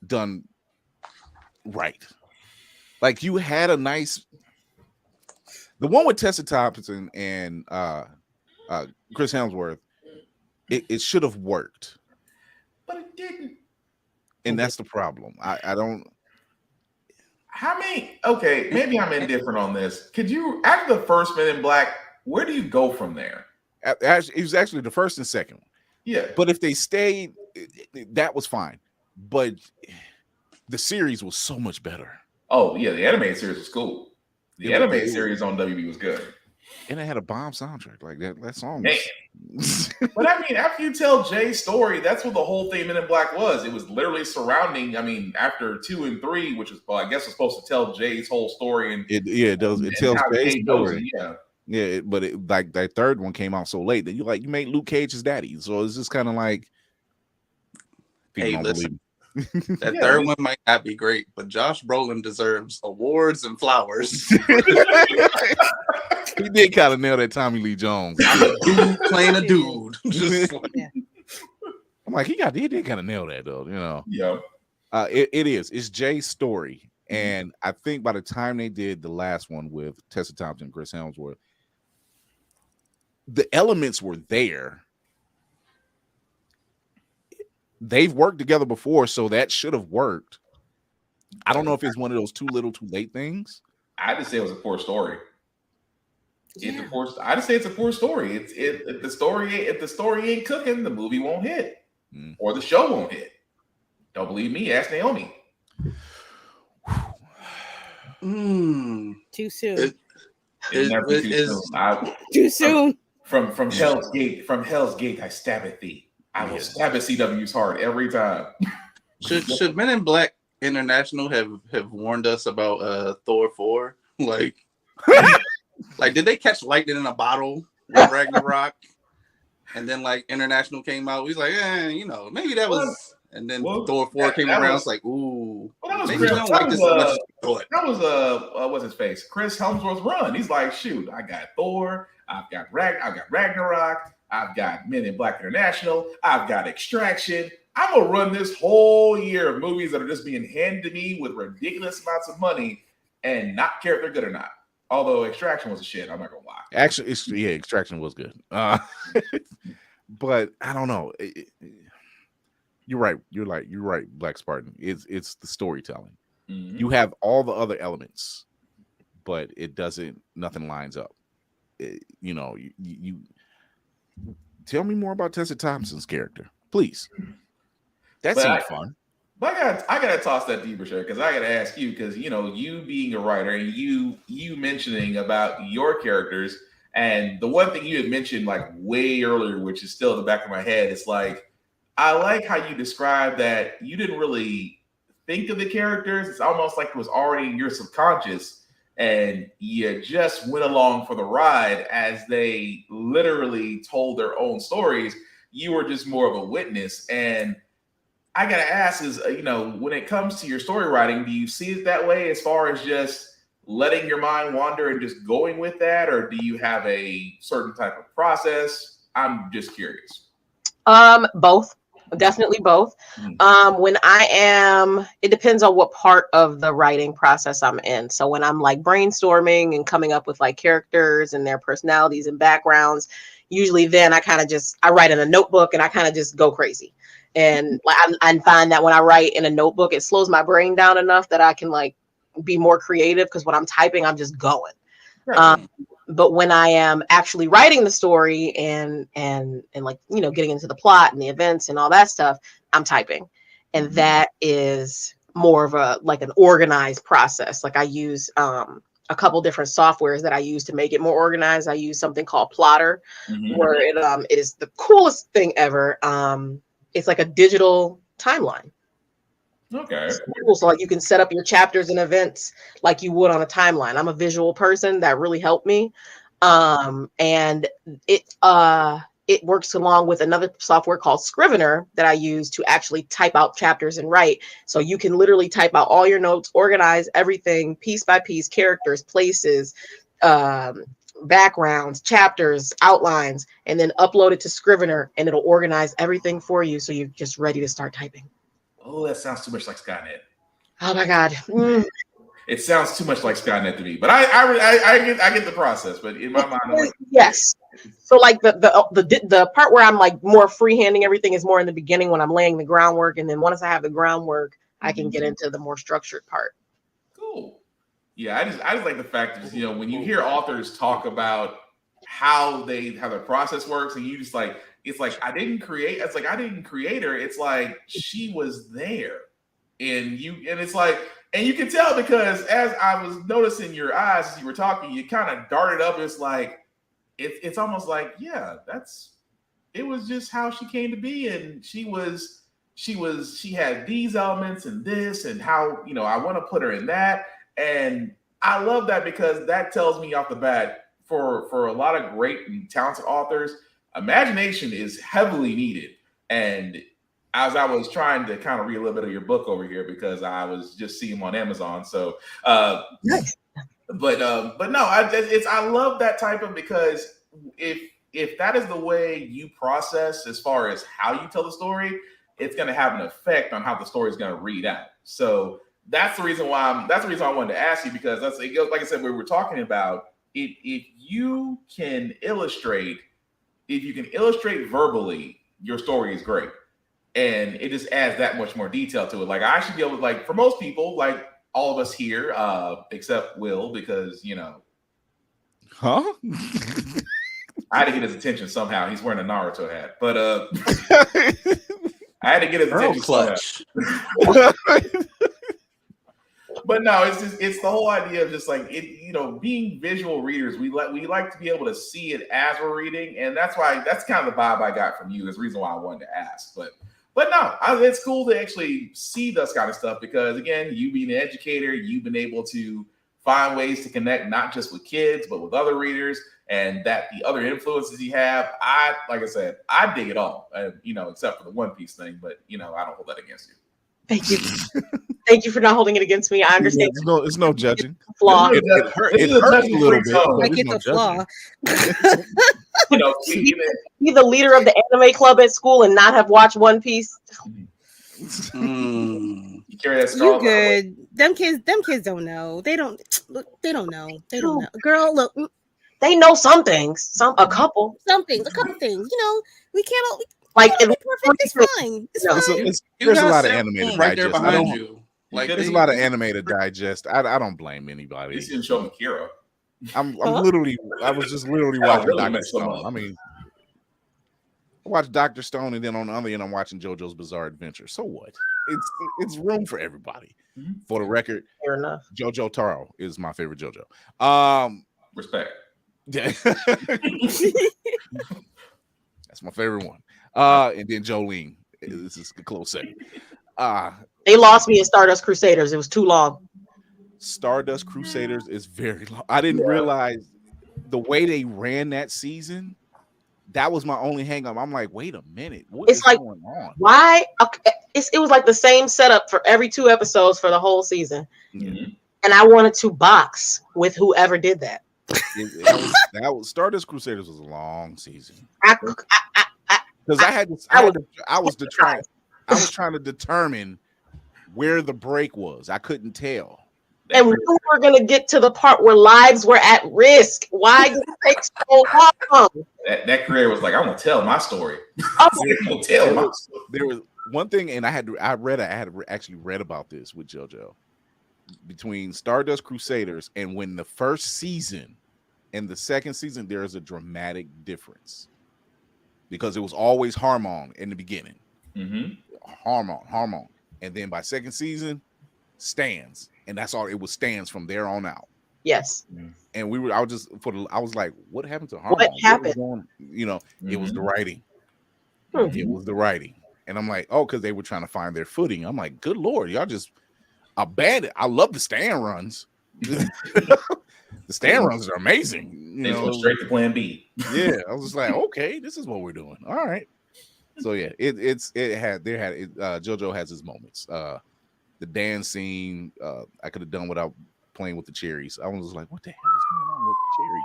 done right. Like you had a nice, the one with Tessa Thompson and Chris Hemsworth, it should have worked.
But it didn't.
And that's the problem. I don't.
How many? Okay, maybe I'm indifferent on this. Could you, after the first Men in Black, where do you go from there?
It was actually the first and second one.
Yeah.
But if they stayed, that was fine. But the series was so much better.
Oh, yeah, the animated series was cool. The animated series on WB was good.
And it had a bomb soundtrack. Like that song.
But I mean, after you tell Jay's story, that's what the whole thing Men in Black was. It was literally surrounding, after 2 and 3, which is, I guess, it's supposed to tell Jay's whole story. And
it does. It tells Jay's story.
Yeah.
But like that third one came out so late that you made Luke Cage his daddy. So it's just kind of like,
hey, listen. That third one might not be great, but Josh Brolin deserves awards and flowers.
He did kind of nail that Tommy Lee Jones.
I'm a dude playing a dude.
I'm like, he did kind of nail that though,
Yeah.
It's Jay's story. And I think by the time they did the last one with Tessa Thompson and Chris Hemsworth, the elements were there. They've worked together before, so that should have worked. I don't know if it's one of those too little, too late things.
I just say it was a poor story.
Yeah.
I just say it's a poor story. If the story ain't cooking, the movie won't hit, or the show won't hit. Don't believe me? Ask Naomi.
Too soon.
Too
soon.
From Hell's Gate. From Hell's Gate, I stab at thee. I will stab at CW's heart every time.
Should Men in Black International have warned us about Thor 4? Like, did they catch lightning in a bottle with Ragnarok? And then International came out. He's like, maybe that was. And then Thor 4 came around. It's like, ooh, maybe we don't like this as much as we thought.
That was what's his face? Chris Hemsworth's run. He's like, shoot, I got Thor, I've got Ragnarok. I've got Men in Black International. I've got Extraction. I'm gonna run this whole year of movies that are just being handed to me with ridiculous amounts of money and not care if they're good or not. Although Extraction was a shit, I'm not gonna lie.
Actually, Extraction was good. But I don't know. You're right. You're right, Black Spartan. It's the storytelling.
Mm-hmm.
You have all the other elements, but it doesn't. Nothing lines up. You tell me more about Tessa Thompson's character, please. That seems fun.
But I gotta toss that to you, Breshea, because I gotta ask you, because you being a writer and you mentioning about your characters, and the one thing you had mentioned like way earlier, which is still in the back of my head, is like I like how you described that you didn't really think of the characters. It's almost like it was already in your subconscious, and you just went along for the ride as they literally told their own stories. You were just more of a witness. And I gotta ask is, when it comes to your story writing, do you see it that way as far as just letting your mind wander and just going with that? Or do you have a certain type of process? I'm just curious.
Both. Definitely both. When it depends on what part of the writing process I'm in. So when I'm like brainstorming and coming up with like characters and their personalities and backgrounds, usually then I write in a notebook and I kind of just go crazy. And like I find that when I write in a notebook, it slows my brain down enough that I can like be more creative, because when I'm typing, I'm just going.
Right.
But when I am actually writing the story and like, getting into the plot and the events and all that stuff, I'm typing. And that is more of an organized process. Like I use a couple different softwares that I use to make it more organized. I use something called Plotter, where it is the coolest thing ever. It's like a digital timeline.
Okay.
So like you can set up your chapters and events like you would on a timeline. I'm a visual person. That really helped me. And it works along with another software called Scrivener that I use to actually type out chapters and write. So you can literally type out all your notes, organize everything piece by piece, characters, places, backgrounds, chapters, outlines, and then upload it to Scrivener, and it'll organize everything for you. So you're just ready to start typing.
Oh, that sounds too much like Skynet.
Oh my God.
It sounds too much like Skynet to me, but I get the process. But in my mind, I'm like,
yes. So like the part where I'm like more freehanding everything is more in the beginning when I'm laying the groundwork, and then once I have the groundwork, I can get into the more structured part.
Cool. Yeah, I just like the fact that when you hear authors talk about how their process works, and you just like, it's like I didn't create. It's like I didn't create her. It's like she was there, and it's like. And you can tell because as I was noticing your eyes as you were talking, you kind of darted up. It's like, it's almost like, yeah, it was just how she came to be. And she had these elements and this and how, I want to put her in that. And I love that because that tells me off the bat for a lot of great and talented authors, imagination is heavily needed. And as I was trying to kind of read a little bit of your book over here because I was just seeing them on Amazon. So,
Nice.
but no, I love that type of, because if that is the way you process as far as how you tell the story, it's going to have an effect on how the story is going to read out. So that's the reason why I wanted to ask you, because it goes, like I said, we were talking about if you can illustrate verbally, your story is great. And it just adds that much more detail to it. Like I should be able to, like, for most people, like all of us here, except Will, because
Huh?
I had to get his attention somehow. He's wearing a Naruto hat, but I had to get his attention
Clutch.
somehow. But no, it's the whole idea of just like being visual readers. We like to be able to see it as we're reading, and that's kind of the vibe I got from you. That's the reason why I wanted to ask, But no, it's cool to actually see this kind of stuff because, again, you being an educator, you've been able to find ways to connect not just with kids, but with other readers, and that the other influences you have. Like I said, I dig it all, except for the One Piece thing, but, I don't hold that against you.
Thank you. Thank you for not holding it against me. I understand.
It's no judging.
Flaw.
It hurts a little bit.
Like it's a flaw.
You know,
Be the leader of the anime club at school and not have watched One Piece.
you carry that
You
scar.
good? Them kids don't know. They don't look. They don't know. They don't know. Girl, look.
They know some things. A couple.
Some things, a couple things. You know, we can't all.
Like
Be perfect. It's fine. It's fine.
There's a lot of anime to
right there
digest.
behind you. Like
There's a lot of anime to digest. I don't blame anybody.
You didn't show me Kira.
I was just literally watching
really
Dr.
messed them
Stone.
up.
I mean, I watched Dr. Stone, and then on the other end, I'm watching JoJo's Bizarre Adventure. So what? It's room for everybody.
Mm-hmm.
For the record,
Fair enough.
JoJo Taro is my favorite JoJo.
Respect.
Yeah. That's my favorite one. And then Jolene. This is a close second.
They lost me in Stardust Crusaders. It was too long.
Stardust Crusaders is very long. I didn't realize the way they ran that season. That was my only hang up. I'm like, wait a minute. What is going on?
Why? Okay. It was like the same setup for every 2 episodes for the whole season.
Mm-hmm.
And I wanted to box with whoever did that.
That was Stardust Crusaders was a long season.
Because
I was trying to determine where the break was. I couldn't tell.
And we were going to get to the part where lives were at risk. Why did it take so long?
That creator was like, I'm gonna tell my story. There
was one thing, and I had actually read about this with JoJo between Stardust Crusaders and when the first season and the second season, there is a dramatic difference because it was always Harmon in the beginning.
Mm-hmm.
Harmon, and then by second season, Stans, and that's all. It was Stans from there on out.
Yes.
And I was like, what happened to Harmon?
What happened?
It was the writing. It was the writing. And I'm like, oh, because they were trying to find their footing. I'm like, good Lord, y'all just abandoned. I love the stand runs. The stand runs are amazing.
They go straight to plan B.
Yeah. I was just like, okay, this is what we're doing. All right. So yeah, JoJo has his moments. The dance scene, I could have done without playing with the cherries. I was just like, what the hell is going on with the cherries?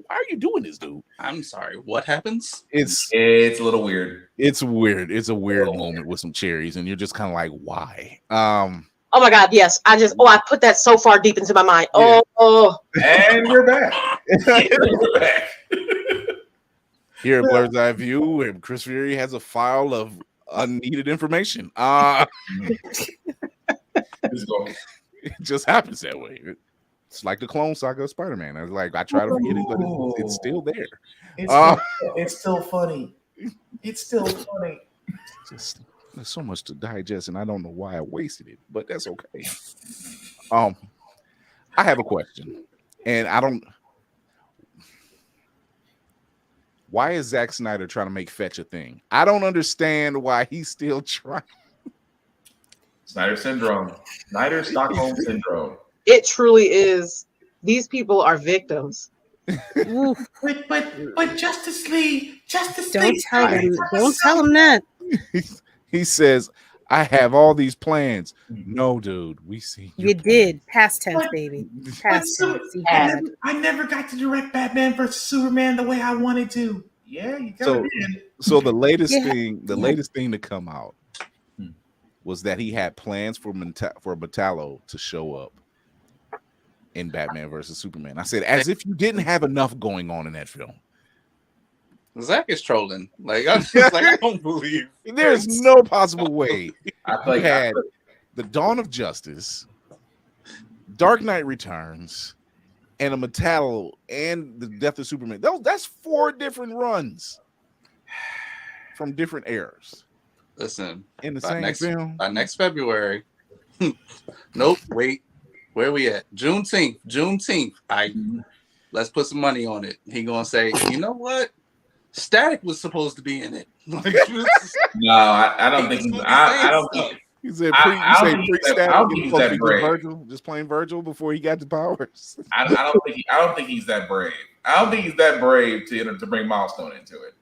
Why are you doing this, dude?
I'm sorry. What happens?
It's a little weird.
It's weird. It's a weird moment with some cherries, and you're just kind of like, why?
Oh my God, yes. I put that so far deep into my mind.
Yeah.
And we're back. We're back.
Here at Blerd's Eye View, and Chris Fury has a file of unneeded information. It just happens that way. It's like the Clone Saga of Spider-Man. I was like, I try to forget it, but it's still there.
It's still funny. It's still funny.
There's so much to digest, and I don't know why I wasted it, but that's okay. I have a question, and I don't. Why is Zack Snyder trying to make fetch a thing? I don't understand why he's still trying.
Snyder syndrome. Snyder Stockholm syndrome.
It truly is. These people are victims.
but Justice League.
Don't tell him that.
He says, I have all these plans. No, dude, we see
you did. Past tense, baby. Past tense.
I never got to direct Batman versus Superman the way I wanted to. Yeah, you got it.
So the latest thing to come out was that he had plans for Metallo to show up in Batman versus Superman. I said, as if you didn't have enough going on in that film.
Zach is trolling. Like, I'm just like, I don't believe.
There's no possible way. You had The Dawn of Justice, Dark Knight Returns, and a Metallo and the Death of Superman. That's 4 different runs from different eras.
Listen,
in the same film
by next February. Nope, wait. Where we at? Juneteenth. Let's put some money on it. He gonna say, you know what? Static was supposed to be in it. Like,
no, I don't think. I don't think.
He said pre-Static. Just plain Virgil before he got the powers.
I don't think he's that brave. I don't think he's that brave to bring Milestone into it.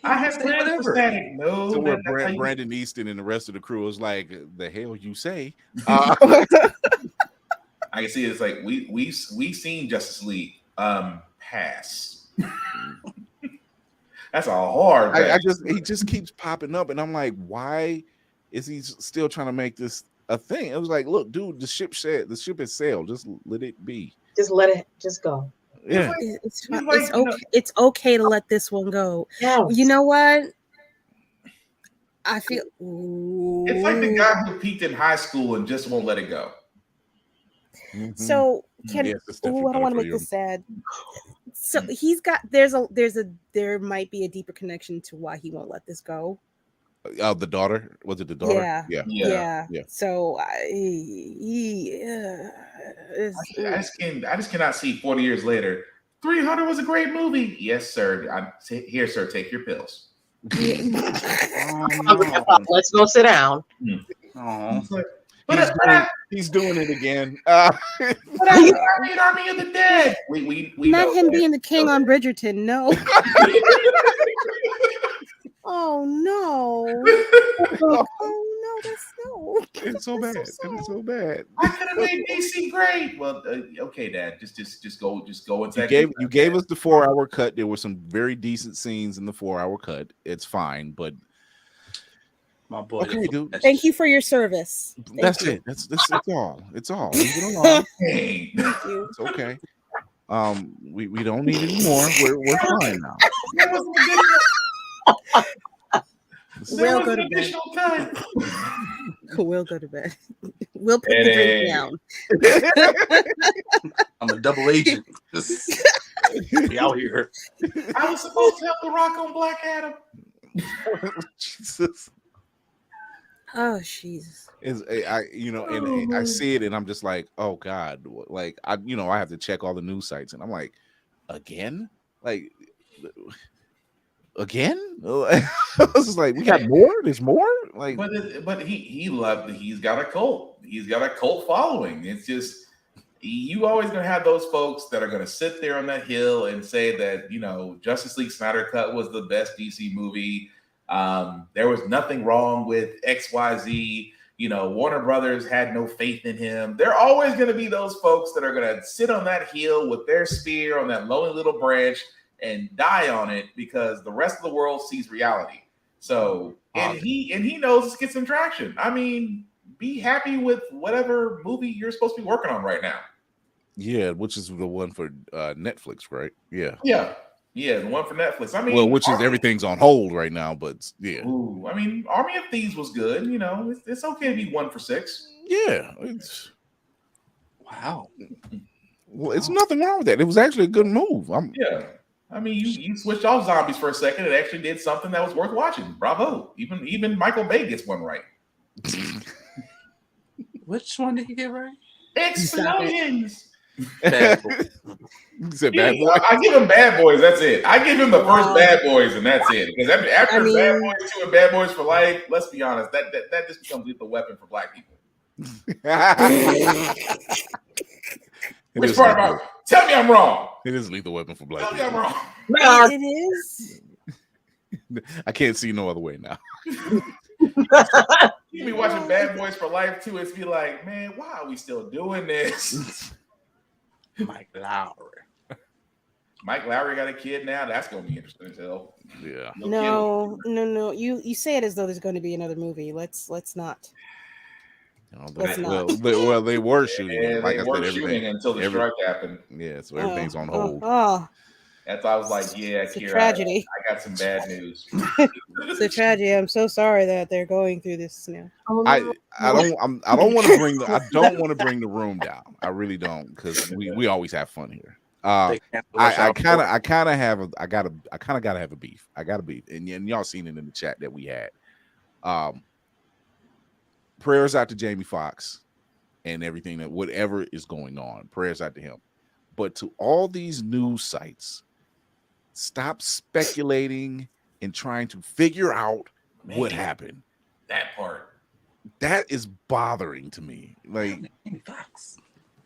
I have plans for static. No,
So where
that's how you-
Brandon Easton and the rest of the crew is like, the hell you say?
I can see it's like we seen Justice League pass. That's a hard.
He just keeps popping up, and I'm like, why is he still trying to make this a thing? It was like, look, dude, the ship has sailed. Just let it be.
Just let it just go.
Yeah,
It's okay. It's okay to let this one go.
Yeah.
You know what? I feel
It's like the guy who peaked in high school and just won't let it go.
So can
Yes, it's
I
definitely
don't want to
better
make
for
this sad. So he's got there might be a deeper connection to why he won't let this go.
The daughter, was it the daughter?
Yeah.
Yeah.
So
I just cannot see 40 years later. 300 was a great movie. Yes, sir. Here, sir, take your pills.
Let's go sit down.
He's doing it again.
But I mean, Army of the Dead. We
not
know
him
that.
being the king on Bridgerton. No. Oh no. Oh no, that's no.
It's so bad. It is so bad.
I could have made DC great. Well, okay, Dad. Just go into
You gave us the 4-hour cut. There were some very decent scenes in the 4-hour cut. It's fine, but
My boy.
okay, dude.
Thank you for your service.
That's it. That's all. It's all. Leave it alone.
Thank you.
It's okay. We don't need any more. We're fine now.
We'll go to bed. We'll go to bed. We'll put the drink down.
I'm a double agent. Just be out here.
I was supposed to have The Rock on Black Adam.
Jesus.
Oh, Jesus.
I see it and I'm just like, oh God. Like I have to check all the news sites and I'm like, again? Like again? I was just like, we got more? There's more? Like,
but he's got a cult. He's got a cult following. It's just you always gonna have those folks that are gonna sit there on that hill and say that Justice League Snyder Cut was the best DC movie. There was nothing wrong with XYZ. Warner Brothers had no faith in him. There are always going to be those folks that are going to sit on that hill with their spear on that lonely little branch and die on it because the rest of the world sees reality. So, and he knows it's get some traction. I mean, be happy with whatever movie you're supposed to be working on right now.
Yeah, which is the one for Netflix, right? Yeah.
Yeah, the one for Netflix. I mean,
which is everything's on hold right now, but yeah.
Ooh, I mean, Army of Thieves was good. It's okay to be 1 for 6.
Yeah.
Wow.
Well, it's nothing wrong with that. It was actually a good move.
Yeah. I mean, you switched off zombies for a second. It actually did something that was worth watching. Bravo. Even Michael Bay gets one right.
Which one did he get right?
Explosions.
Bad Boy.
Said Bad Boy.
I give him Bad Boys. That's it. I give him the first Bad Boys, and that's it. Because after Bad Boys 2 and Bad Boys for Life, let's be honest, that just becomes lethal weapon for Black people. Which part about? Tell me I'm wrong.
It is lethal weapon for Black
people. Tell me I'm wrong.
It is.
I can't see no other way now.
You be watching Bad Boys for Life too. It's be like, man, why are we still doing this?
Mike Lowry.
Mike Lowry got a kid now. That's gonna be interesting as hell.
Yeah.
No. You say it as though there's going to be another movie. Let's not.
Well, they were shooting.
Yeah,
like
they were shooting until the strike happened.
Yeah, so everything's on hold.
That's why I was like, yeah,
it's
Kira,
a tragedy.
I got some bad news.
It's a tragedy. I'm so sorry that they're going through this now.
I don't want to bring the room down. I really don't, because we always have fun here. I kind of gotta have a beef. I got a beef, and y'all seen it in the chat that we had. Prayers out to Jamie Foxx and everything that whatever is going on. Prayers out to him, but to all these news sites, stop speculating and trying to figure out what happened.
That part.
That is bothering to me. Like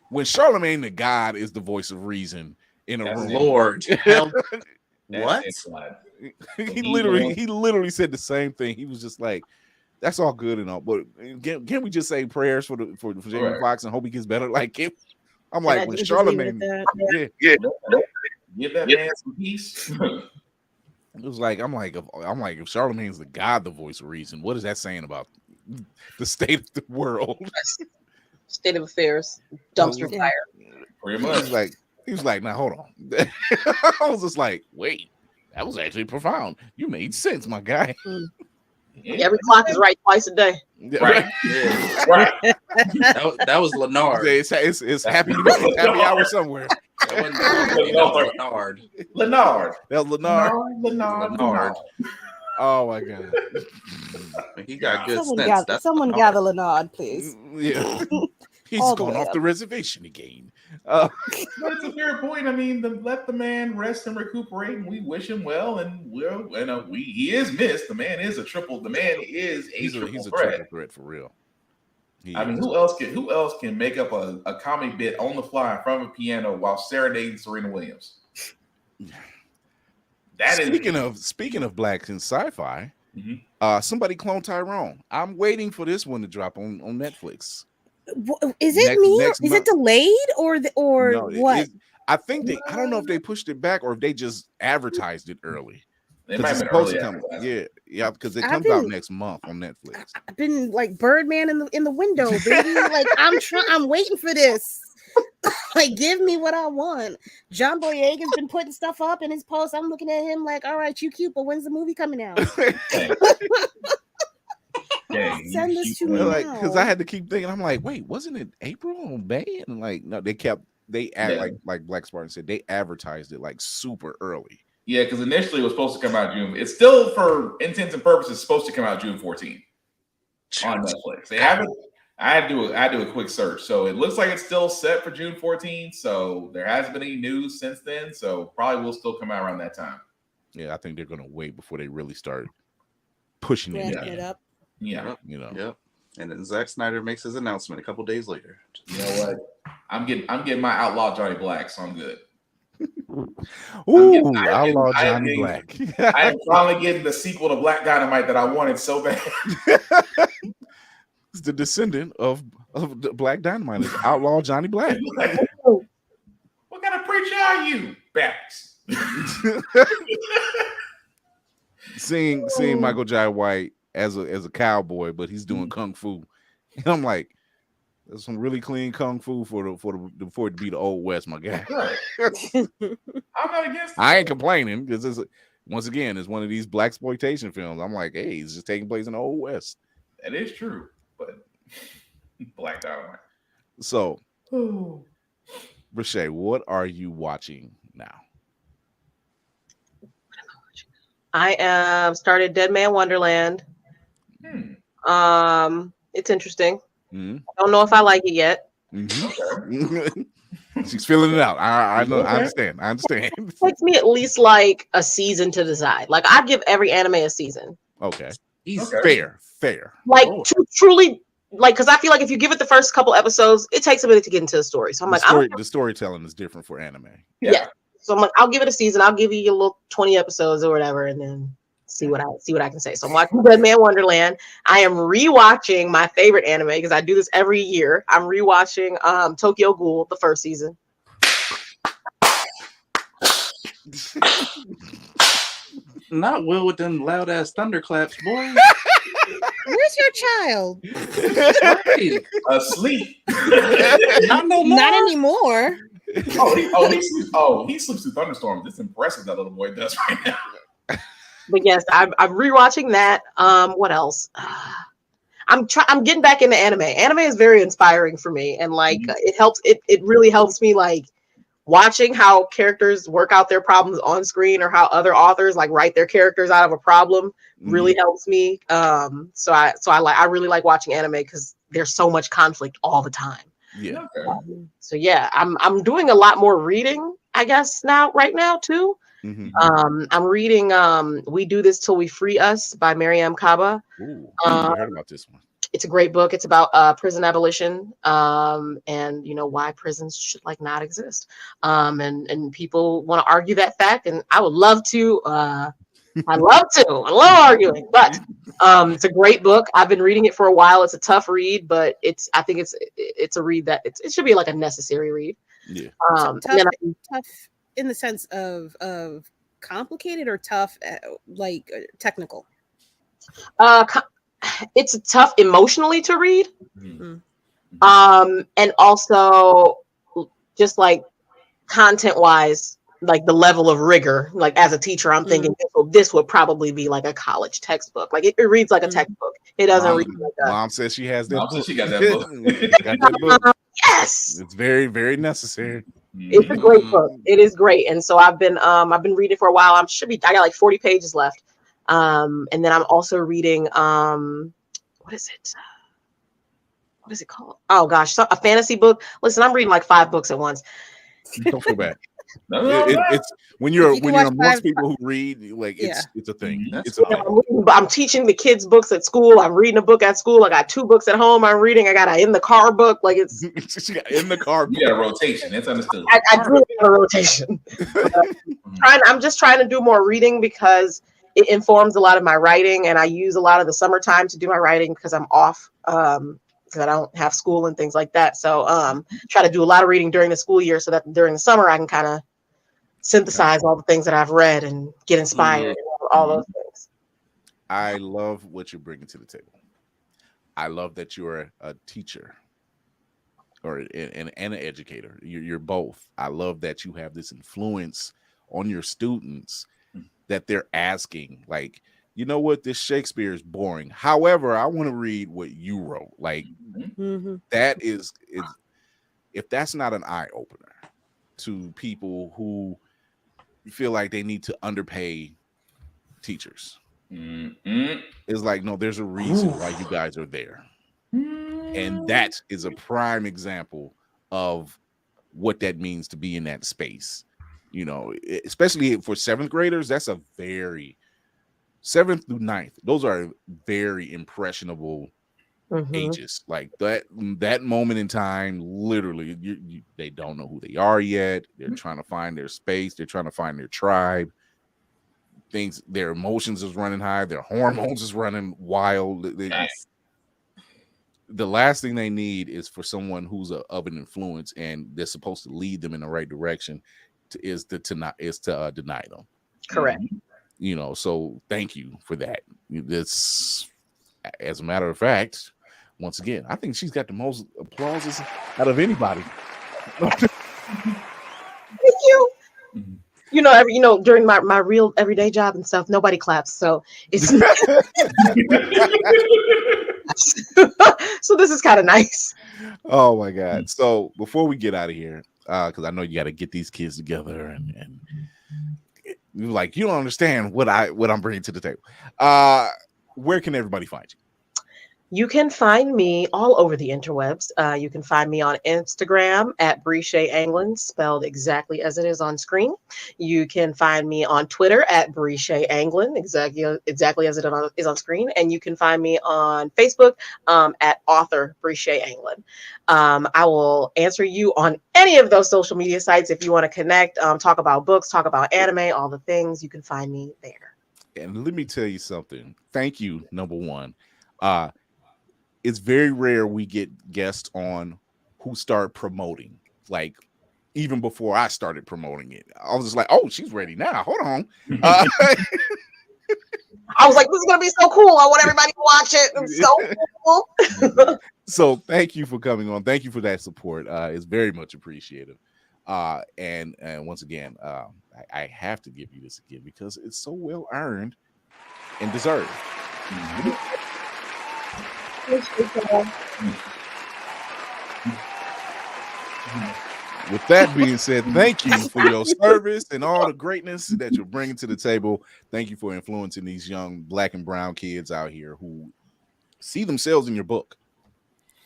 when Charlemagne the God is the voice of reason in a room.
Lord. What?
He literally said the same thing. He was just like, "That's all good and all, but can we just say prayers for Jamie Foxx and hope he gets better?" Like, I'm like, when Charlemagne,
Give that man some peace.
It was like, I'm like, if Charlemagne's the God, the voice of reason, what is that saying about the state of the world?
State of affairs, dumpster fire.
Pretty much.
He was like, now hold on. I was just like, wait, that was actually profound. You made sense, my guy.
Every clock is right twice a day.
Right.
Yeah.
Right.
That was Leonard.
It's happy hour somewhere.
That was Leonard.
Leonard.
That was Leonard.
Leonard.
Oh my god.
He got good sense.
Someone gather Leonard, please.
Yeah. He's
All the
going
way
off
up.
the reservation again.
But it's a fair point. I mean, let the man rest and recuperate, and we wish him well. And he is missed. The man is a triple. The man is
He's a
triple
triple threat for real.
I mean, who else can make up a comic bit on the fly in front of a piano while serenading Serena Williams?
Speaking of blacks in sci-fi, somebody clone Tyrone. I'm waiting for this one to drop on Netflix.
Is it is it delayed or
No,
what?
I think I don't know if they pushed it back or if they just advertised it early.
It might have been
supposed
early
to come.
advertising.
Yeah, because it comes out next month on Netflix.
I've been like Birdman in the window, baby. Like I'm waiting for this. Like, give me what I want. John Boyega's been putting stuff up in his posts. I'm looking at him like, all right, you cute, but when's the movie coming out? Send this to me now.
Because I had to keep thinking. I'm like, wait, wasn't it April or May? And like, no, like Black Spartan said, they advertised it like super early.
Yeah, because initially it was supposed to come out June. It's still, for intents and purposes, supposed to come out June 14th on Netflix. They haven't. I had to do a quick search, so it looks like it's still set for June 14th. So there hasn't been any news since then. So probably will still come out around that time.
Yeah, I think they're gonna wait before they really start pushing it
up.
Yeah,
Yep. And then Zack Snyder makes his announcement a couple days later.
You know what? I'm getting my Outlaw Johnny Black, so I'm good.
Ooh, Outlaw Johnny Black.
I am finally getting the sequel to Black Dynamite that I wanted so bad.
It's the descendant of the Black Dynamite, is Outlaw Johnny Black.
What kind of preacher are you, Baptist?
seeing Michael Jai White as a cowboy, but he's doing kung fu, and I'm like, there's some really clean kung fu for it to be the Old West, my guy.
I'm not against it.
I ain't complaining because once again, it's one of these black exploitation films. I'm like, hey, it's just taking place in the Old West.
That is true, but Black Dynamite.
So, Breshea, what are you watching now?
I started Dead Man Wonderland. It's interesting. I don't know if I like it yet.
She's feeling it out. I know. I understand.
It takes me at least like a season to decide. Like, I'd give every anime a season.
Okay.
Okay.
Fair.
Like, truly, like, because I feel like if you give it the first couple episodes, it takes a minute to get into the story. So I'm
the storytelling is different for anime.
Yeah. So I'm like, I'll give it a season. I'll give you a little 20 episodes or whatever, and then see what I can say. So I'm watching Dead Man Wonderland. I am rewatching my favorite anime because I do this every year. I'm rewatching Tokyo Ghoul, the first season.
Not Will with them loud ass thunderclaps, boy.
Where's your child?
Asleep.
Not no more.
Not anymore.
He sleeps through thunderstorms. It's impressive that little boy does right now.
But yes, I'm rewatching that. What else? I'm getting back into anime. Anime is very inspiring for me, and like it helps. It really helps me, like watching how characters work out their problems on screen, or how other authors like write their characters out of a problem. Really helps me. So I really like watching anime because there's so much conflict all the time.
Yeah.
So yeah, I'm doing a lot more reading, I guess right now too. I'm reading We Do This Till We Free Us by Mariam Kaba.
Ooh, I heard about this one.
It's a great book. It's about prison abolition, and why prisons should like not exist. And people want to argue that fact, and I would love to. I love arguing, but it's a great book. I've been reading it for a while. It's a tough read, but I think it's a read that it should be like a necessary read.
Yeah.
Tough in the sense of complicated or tough, technical.
It's tough emotionally to read,
Mm-hmm.
and also just like content wise, like the level of rigor. Like as a teacher, I'm thinking this would probably be like a college textbook. Like it reads like a textbook. It doesn't read like a.
Mom says she has that.
Mom says she got that book.
Got that book.
Yes,
It's very, very necessary.
it's a great book. It is great, and so I've been reading for a while. I got like 40 pages left, and then I'm also reading what is it? What is it called? Oh gosh, a fantasy book. Listen, I'm reading like 5 books at once.
Don't feel bad.
No,
It's when you're
You can watch
amongst
5
people who read, like it's a thing.
Mhm.
It's a thing.
I'm teaching the kids books at school. I'm reading a book at school. I got 2 books at home. I'm reading. I got a in the car book. Like it's
She got in the car.
You got a rotation. It's understood.
I do it on a rotation. I'm just trying to do more reading because it informs a lot of my writing, and I use a lot of the summertime to do my writing because I'm off. Because I don't have school and things like that. So try to do a lot of reading during the school year so that during the summer I can kind of synthesize all the things that I've read and get inspired, all those things.
I love what you're bringing to the table. I love that you're a teacher or an educator. You're both. I love that you have this influence on your students that they're asking, like, you know what, this Shakespeare is boring. However, I want to read what you wrote. Like that is if that's not an eye opener to people who feel like they need to underpay teachers. It's like, no, there's a reason why you guys are there. And that is a prime example of what that means to be in that space. Especially for 7th graders, that's a very 7th through 9th, those are very impressionable ages. Like that moment in time, literally, they don't know who they are yet. They're trying to find their space. They're trying to find their tribe. Their emotions is running high. Their hormones is running wild. The last thing they need is for someone who's of an influence and they're supposed to lead them in the right direction is to deny them.
Correct.
So thank you for that. This, as a matter of fact, once again, I think she's got the most applauses out of anybody.
Thank you. During my real everyday job and stuff, nobody claps. So it's so this is kind of nice.
Oh my God. So before we get out of here, because I know you got to get these kids together and like, you don't understand what I'm bringing to the table. Where can everybody find you?
You can find me all over the interwebs. You can find me on Instagram at Breshea Anglen, spelled exactly as it is on screen. You can find me on Twitter at Breshea Anglen, exactly as it is on screen. And you can find me on Facebook at author Breshea Anglen. I will answer you on any of those social media sites if you want to connect, talk about books, talk about anime, all the things. You can find me there.
And let me tell you something. Thank you, number one. It's very rare we get guests on who start promoting, like even before I started promoting it. I was just like, oh, she's ready now. Hold on.
I was like, this is going to be so cool. I want everybody to watch it. It's so cool.
So thank you for coming on. Thank you for that support. It's very much appreciated. And once again, I have to give you this again because it's so well earned and deserved. With that being said, thank you for your service and all the greatness that you're bringing to the table. Thank you for influencing these young Black and brown kids out here who see themselves in your book.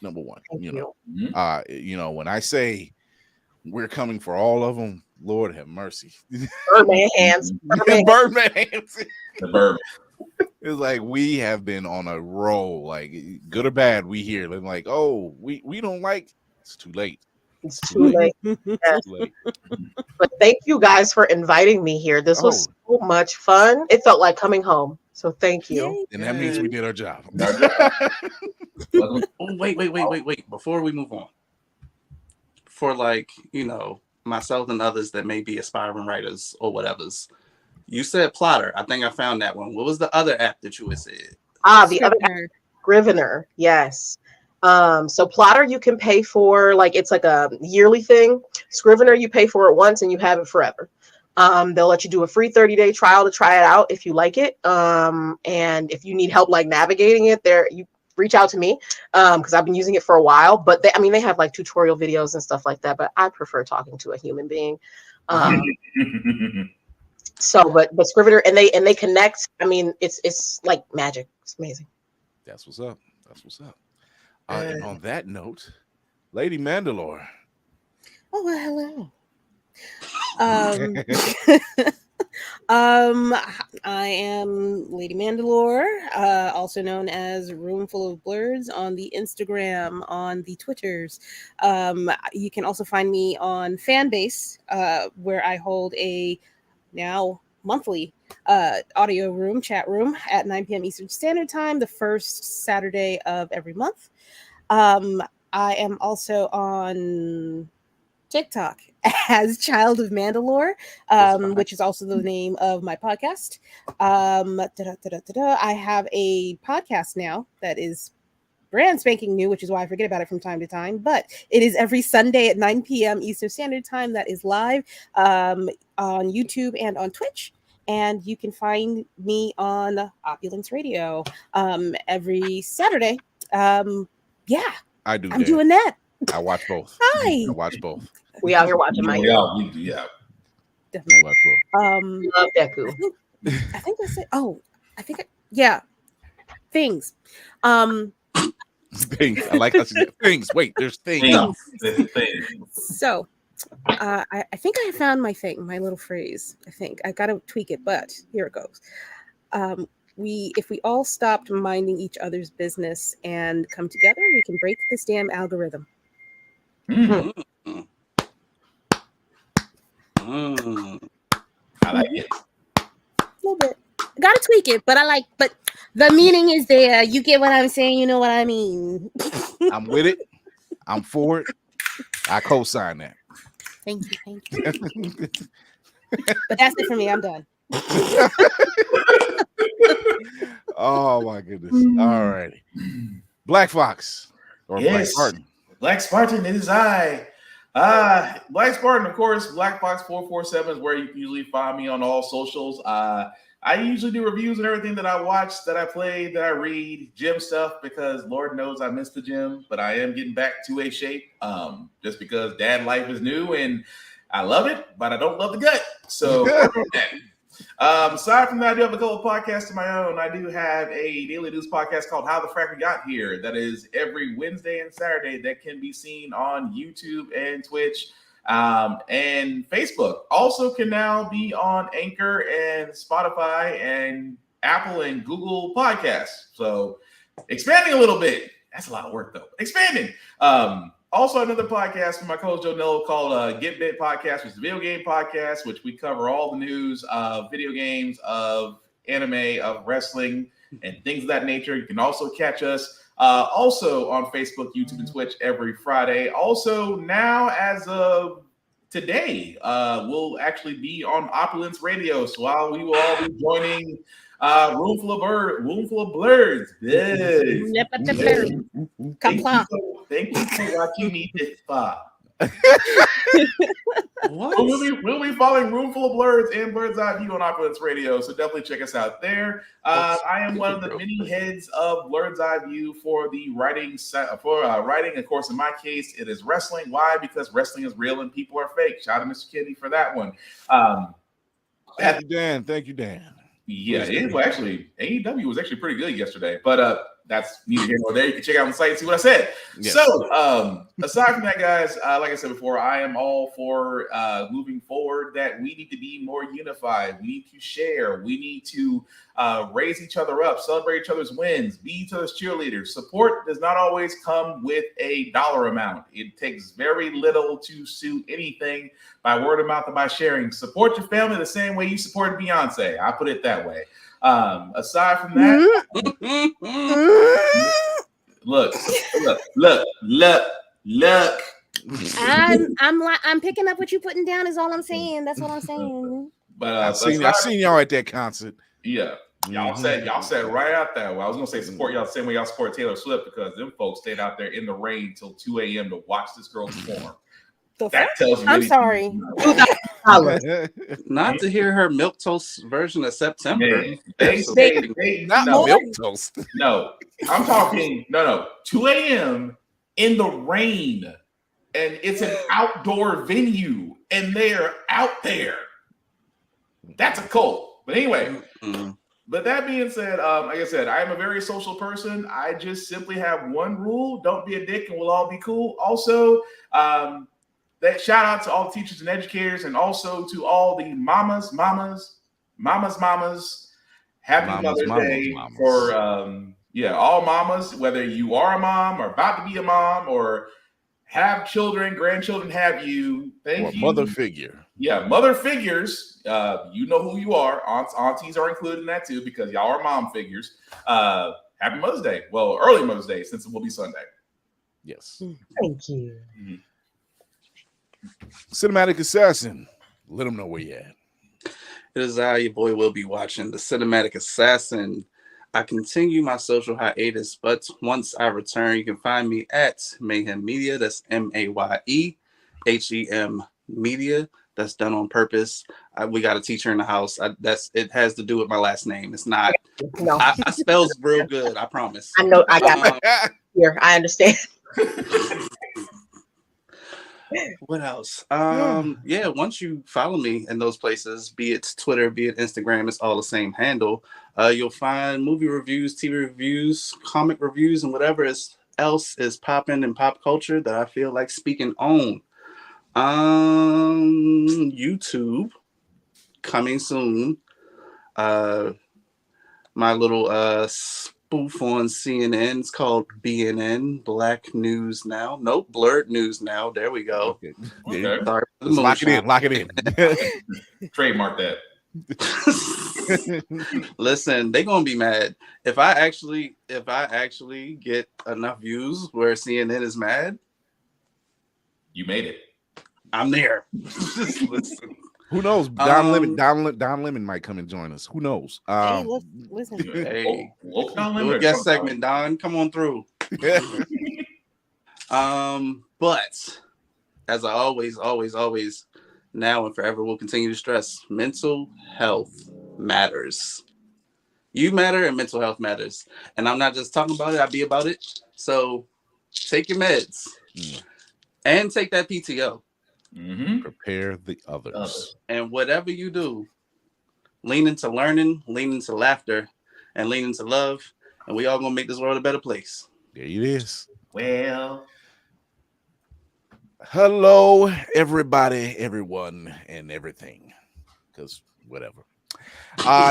Number one, when I say we're coming for all of them, Lord have mercy.
Birdman hands.
Birdman hands.
The bird.
It's like we have been on a roll, like good or bad. We hear them like, oh, we don't like. It's too late.
It's too late. Yes.
Too late.
But thank you guys for inviting me here. This was so much fun. It felt like coming home. So thank you.
Yay.
And that means we did our job.
Oh, wait. Before we move on, for like, myself and others that may be aspiring writers or whatever's, you said Plotter. I think I found that one. What was the other app that you had said?
The other app, Scrivener. Yes. So Plotter you can pay for, like it's like a yearly thing. Scrivener you pay for it once and you have it forever. They'll let you do a free 30-day trial to try it out if you like it. And if you need help like navigating it, you reach out to me because I've been using it for a while. But they have like tutorial videos and stuff like that. But I prefer talking to a human being. But Scrivener and they connect. I mean, it's like magic. It's amazing.
That's what's up. And on that note, Lady Mandalore.
Oh, well, hello. I am Lady Mandalore, also known as Roomful of Blurs on the Instagram, on the Twitters. You can also find me on Fanbase, where I hold a now monthly audio room, chat room at 9 p.m. Eastern Standard Time, the first Saturday of every month. I am also on TikTok as Child of Mandalore, which is also the name of my podcast. I have a podcast now that is brand spanking new, which is why I forget about it from time to time, but it is every Sunday at 9 p.m. Eastern Standard Time. That is live on YouTube and on Twitch. And you can find me on Opulence Radio every Saturday. Yeah,
I do.
I'm doing that.
I watch both.
Hi.
I watch both.
We out here watching my
Yeah.
Definitely.
I watch both.
Love Deku.
I think that's it. Oh, yeah. Things.
Things. I like how she said things. Wait, there's things.
So I think I found my thing, my little phrase. I think I gotta tweak it, but here it goes. If we all stopped minding each other's business and come together, we can break this damn algorithm.
Mm.
I
like it.
A little bit. I gotta tweak it, but but the meaning is there. You get what I'm saying? You know what I mean?
I'm with it. I'm for it. I co-sign that.
Thank you. But that's it for me. I'm done.
Oh my goodness. All righty. Black Fox. Or
yes.
Black Spartan.
Black Spartan, it is I. Black Spartan, of course, Black Fox 447 is where you can usually find me on all socials. I usually do reviews and everything that I watch, that I play, that I read, gym stuff, because Lord knows I miss the gym, but I am getting back to a shape just because dad life is new and I love it, but I don't love the gut. So aside from that, I do have a couple of podcasts of my own. I do have a daily news podcast called How the Frack We Got Here. That is every Wednesday and Saturday that can be seen on YouTube and Twitch and Facebook. Also can now be on Anchor and Spotify and Apple and Google Podcasts. So expanding a little bit. That's a lot of work though. Expanding. Also, another podcast from my co-host Joe Nello called Get Bit Podcast, which is a video game podcast, which we cover all the news of video games, of anime, of wrestling, and things of that nature. You can also catch us also on Facebook, YouTube, and Twitch every Friday. Also, now as of today, we'll actually be on Opulence Radio. So while we will all be joining Roomful of Blurs. Yes. Thank you for watching me this far.
What?
We'll be following Roomful of Blurs and Blur's Eye View on Opulence Radio, so definitely check us out there. I am one of the many heads of Blur's Eye View for the writing, writing. Of course, in my case, it is wrestling. Why? Because wrestling is real and people are fake. Shout out to Mr. Kennedy for that one.
Thank you, Dan.
Yeah, it was actually AEW was actually pretty good yesterday, but that's neither here nor there. You can check out on the site and see what I said.
Yes.
So, aside from that, guys, like I said before, I am all for moving forward that we need to be more unified. We need to share. We need to raise each other up, celebrate each other's wins, be each other's cheerleaders. Support does not always come with a dollar amount. It takes very little to suit anything by word of mouth and by sharing. Support your family the same way you supported Beyonce. I put it that way. Aside from that, look.
I'm picking up what you're putting down. Is all I'm saying. That's what I'm saying.
But
I seen y'all at that concert.
Yeah, y'all said right out there. Well, I was gonna say support y'all the same way y'all support Taylor Swift because them folks stayed out there in the rain till 2 a.m. to watch this girl perform. That tells you.
I'm sorry.
Not to hear her milk toast version of September.
Not
no, milk toast.
No, I'm talking 2 a.m. in the rain, and it's an outdoor venue, and they're out there. That's a cult. But anyway, but that being said, like I said, I am a very social person. I just simply have one rule: don't be a dick, and we'll all be cool. Also, that shout out to all the teachers and educators, and also to all the mamas. Happy Mother's Day for all mamas, whether you are a mom or about to be a mom or have children, grandchildren have you. Thank you.
Mother figure.
Yeah, mother figures. You know who you are. Aunties are included in that too because y'all are mom figures. Happy Mother's Day. Well, early Mother's Day since it will be Sunday.
Yes.
Thank you.
Mm-hmm.
Cinematic Assassin. Let them know where you at.
It is I, your boy, will be watching the Cinematic Assassin. I continue my social hiatus, but once I return, you can find me at Mayhem Media. That's MAYEHEM Media. That's done on purpose. We got a teacher in the house. It has to do with my last name. It's not.
No.
I spells real good. I promise.
I know. I got here. I understand.
What else? Once you follow me in those places, be it Twitter, be it Instagram, it's all the same handle. You'll find movie reviews, TV reviews, comic reviews, and whatever else is popping in pop culture that I feel like speaking on. YouTube coming soon. My little spoof on CNN. It's called BNN, Black News Now. Nope, Blurred News Now. There we go.
Okay.
Sorry,
Lock it in.
Trademark that.
Listen, they're gonna be mad if I actually get enough views where CNN is mad.
You made it.
I'm there. Just listen.
Who knows? Don Lemon might come and join us. Who knows?
Hey, listen.
Hey,
Don Lemon.
guest segment, Don. Come on through. But as I always, now and forever will continue to stress, mental health matters. You matter and mental health matters. And I'm not just talking about it, I be about it. So take your meds and take that PTO.
Mm-hmm.
Prepare the others.
And whatever you do, lean into learning, lean into laughter, and lean into love. And we all gonna make this world a better place.
There it is.
Well,
hello, everybody, everyone, and everything. Because whatever.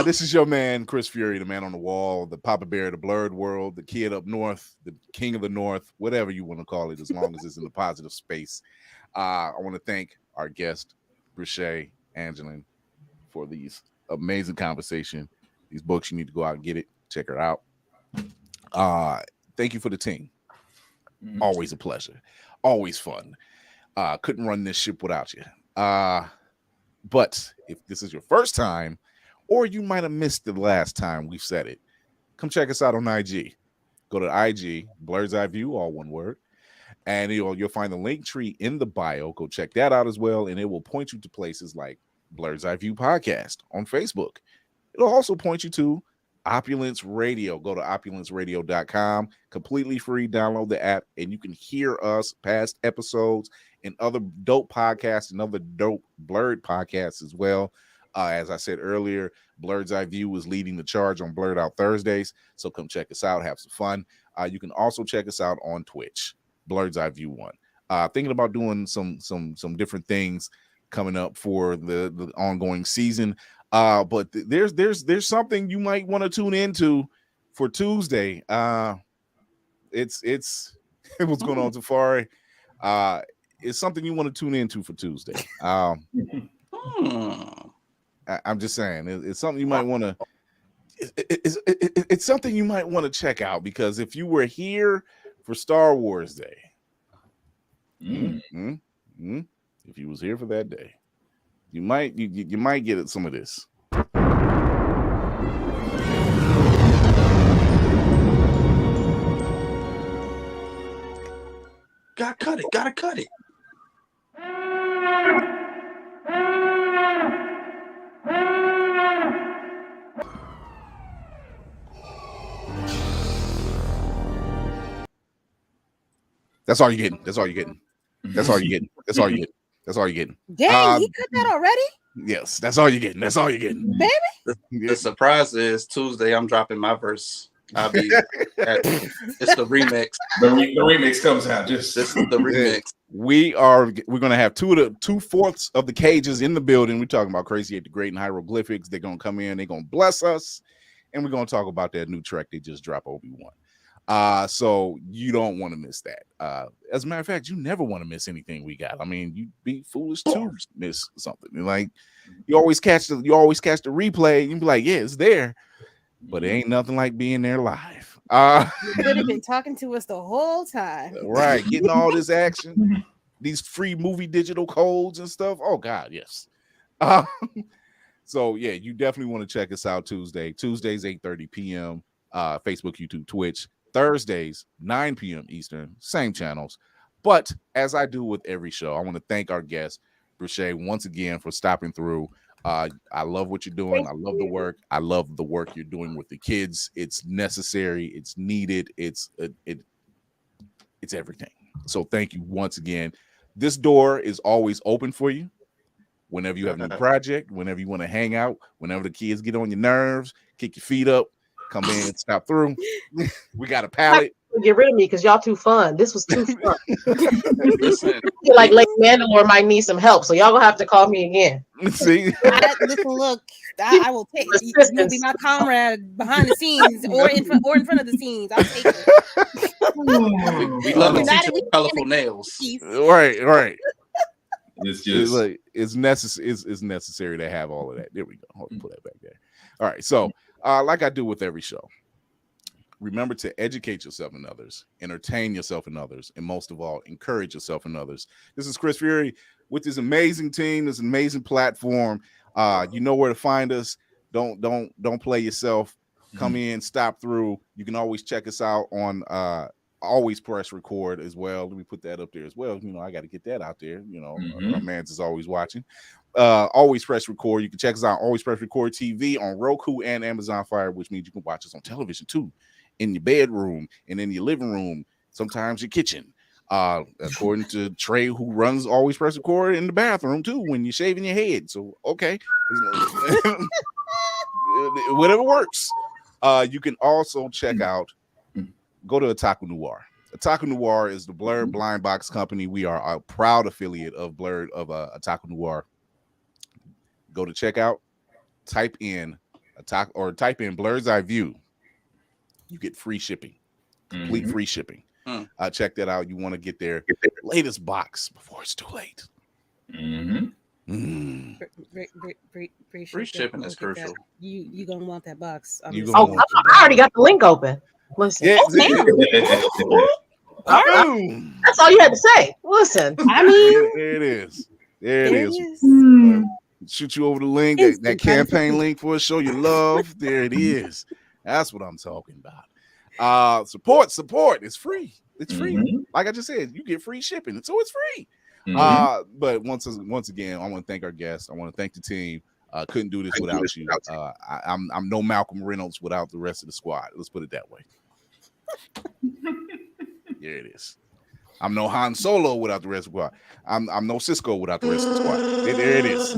This is your man, Chris Fury, the man on the wall, the Papa Bear of the Blurred World, the kid up north, the king of the north, whatever you want to call it, as long as it's in the positive space. I want to thank our guest, Breshea, Anglen, for these amazing conversation. These books, you need to go out and get it. Check her out. Thank you for the team. Always a pleasure. Always fun. Couldn't run this ship without you. But if this is your first time, or you might have missed the last time we've said it, come check us out on IG. Go to IG, Blurred's Eye View, all one word. And you'll find the link tree in the bio. Go check that out as well. And it will point you to places like Blurred's Eye View Podcast on Facebook. It'll also point you to Opulence Radio. Go to opulenceradio.com. Completely free. Download the app and you can hear us past episodes and other dope podcasts and other dope Blurred podcasts as well. As I said earlier, Blerd's Eye View is leading the charge on Blurred Out Thursdays. So come check us out, have some fun. You can also check us out on Twitch, Blerd's Eye View 1. Thinking about doing some different things coming up for the ongoing season. But there's something you might want to tune into for Tuesday. It's what's going on, Tafari. It's something you want to tune into for Tuesday. I'm just saying it's something you might want to. It's something you might want to check out, because if you were here for Star Wars Day, if you was here for that day, you might get some of this.
Gotta cut it.
That's all you're getting. That's all you're getting. That's all you're getting. That's all you're getting. That's all you're getting.
Dang, he cut that already?
Yes, that's all you're getting. That's all you're getting.
Baby.
The surprise is Tuesday. I'm dropping my verse. I'll be. It's the remix.
The remix comes out.
This is the remix.
We're gonna have 2/4 of the cages in the building. We're talking about Crazy 8 the Great and Hieroglyphics. They're gonna come in. They're gonna bless us, and we're gonna talk about that new track they just dropped, Obi-Wan. So you don't want to miss that. As a matter of fact, you never want to miss anything we got. I mean, you'd be foolish to miss something. Like you always catch the replay. You be like, yeah, it's there, but it ain't nothing like being there live.
You could have been talking to us the whole time.
Right, getting all this action, these free movie digital codes and stuff. Oh God, yes. So yeah, you definitely want to check us out Tuesdays 8:30 p.m. Facebook, YouTube, Twitch. Thursdays 9 p.m. Eastern, same channels. But as I do with every show, I want to thank our guest Breshea once again for stopping through. I love what you're doing. I love the work. I love the work you're doing with the kids. It's necessary. It's needed. It's everything. So thank you once again. This door is always open for you. Whenever you have a new project, whenever you want to hang out, whenever the kids get on your nerves, kick your feet up, come in and stop through. We got a pallet.
Get rid of me because y'all too fun. This was too fun.
Listen,
Like Lady Mandalore might need some help, so y'all gonna have to call me again.
See,
Listen, look, I will take you'll be my comrade behind the scenes or in front of the scenes. I'll take it.
we love to teach you colorful nails.
Right.
It's just
it's necessary to have all of that. There we go. Hold on, put that back there. All right, so like I do with every show, remember to educate yourself in others, entertain yourself in others, and most of all, encourage yourself in others. This is Chris Fury with this amazing team, this amazing platform. You know where to find us. Don't play yourself. Come in, stop through. You can always check us out on always press record as well. Let me put that up there as well. You know, I got to get that out there. You know, my man's is always watching. Always press record. You can check us out Always Press Record TV on Roku and Amazon Fire, which means you can watch us on television too, in your bedroom and in your living room, sometimes your kitchen. According to Trey, who runs Always Press Record, in the bathroom too when you're shaving your head. So okay, whatever works. You can also check out, go to Otaku Noir. Otaku Noir is the Blurred Blind Box company. We are a proud affiliate of Blurred of Otaku Noir. Go to checkout, type in Blerd's Eye View. You get free shipping, complete free shipping. Check that out. You want to get their latest box before it's too late.
Free shipping is crucial.
You gonna want that box?
I already got the link open. Listen,
Yeah,
that's all you had to say. Listen,
I mean,
there it is. There it is. Shoot you over the link, that campaign link for us. Show your love. There it is. That's what I'm talking about. Support. It's free. It's free. Like I just said, you get free shipping, so it's free. But once again, I want to thank our guests. I want to thank the team. Couldn't do this without you. I'm no Malcolm Reynolds without the rest of the squad. Let's put it that way. There it is. I'm no Han Solo without the rest of the squad. I'm no Cisco without the rest of the squad. There it is.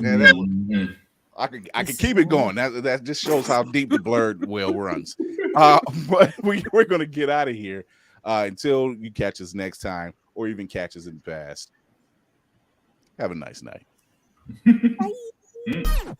I can keep it going. That just shows how deep the Blerd well runs. But we're gonna get out of here until you catch us next time, or even catch us in the past. Have a nice night.
Bye.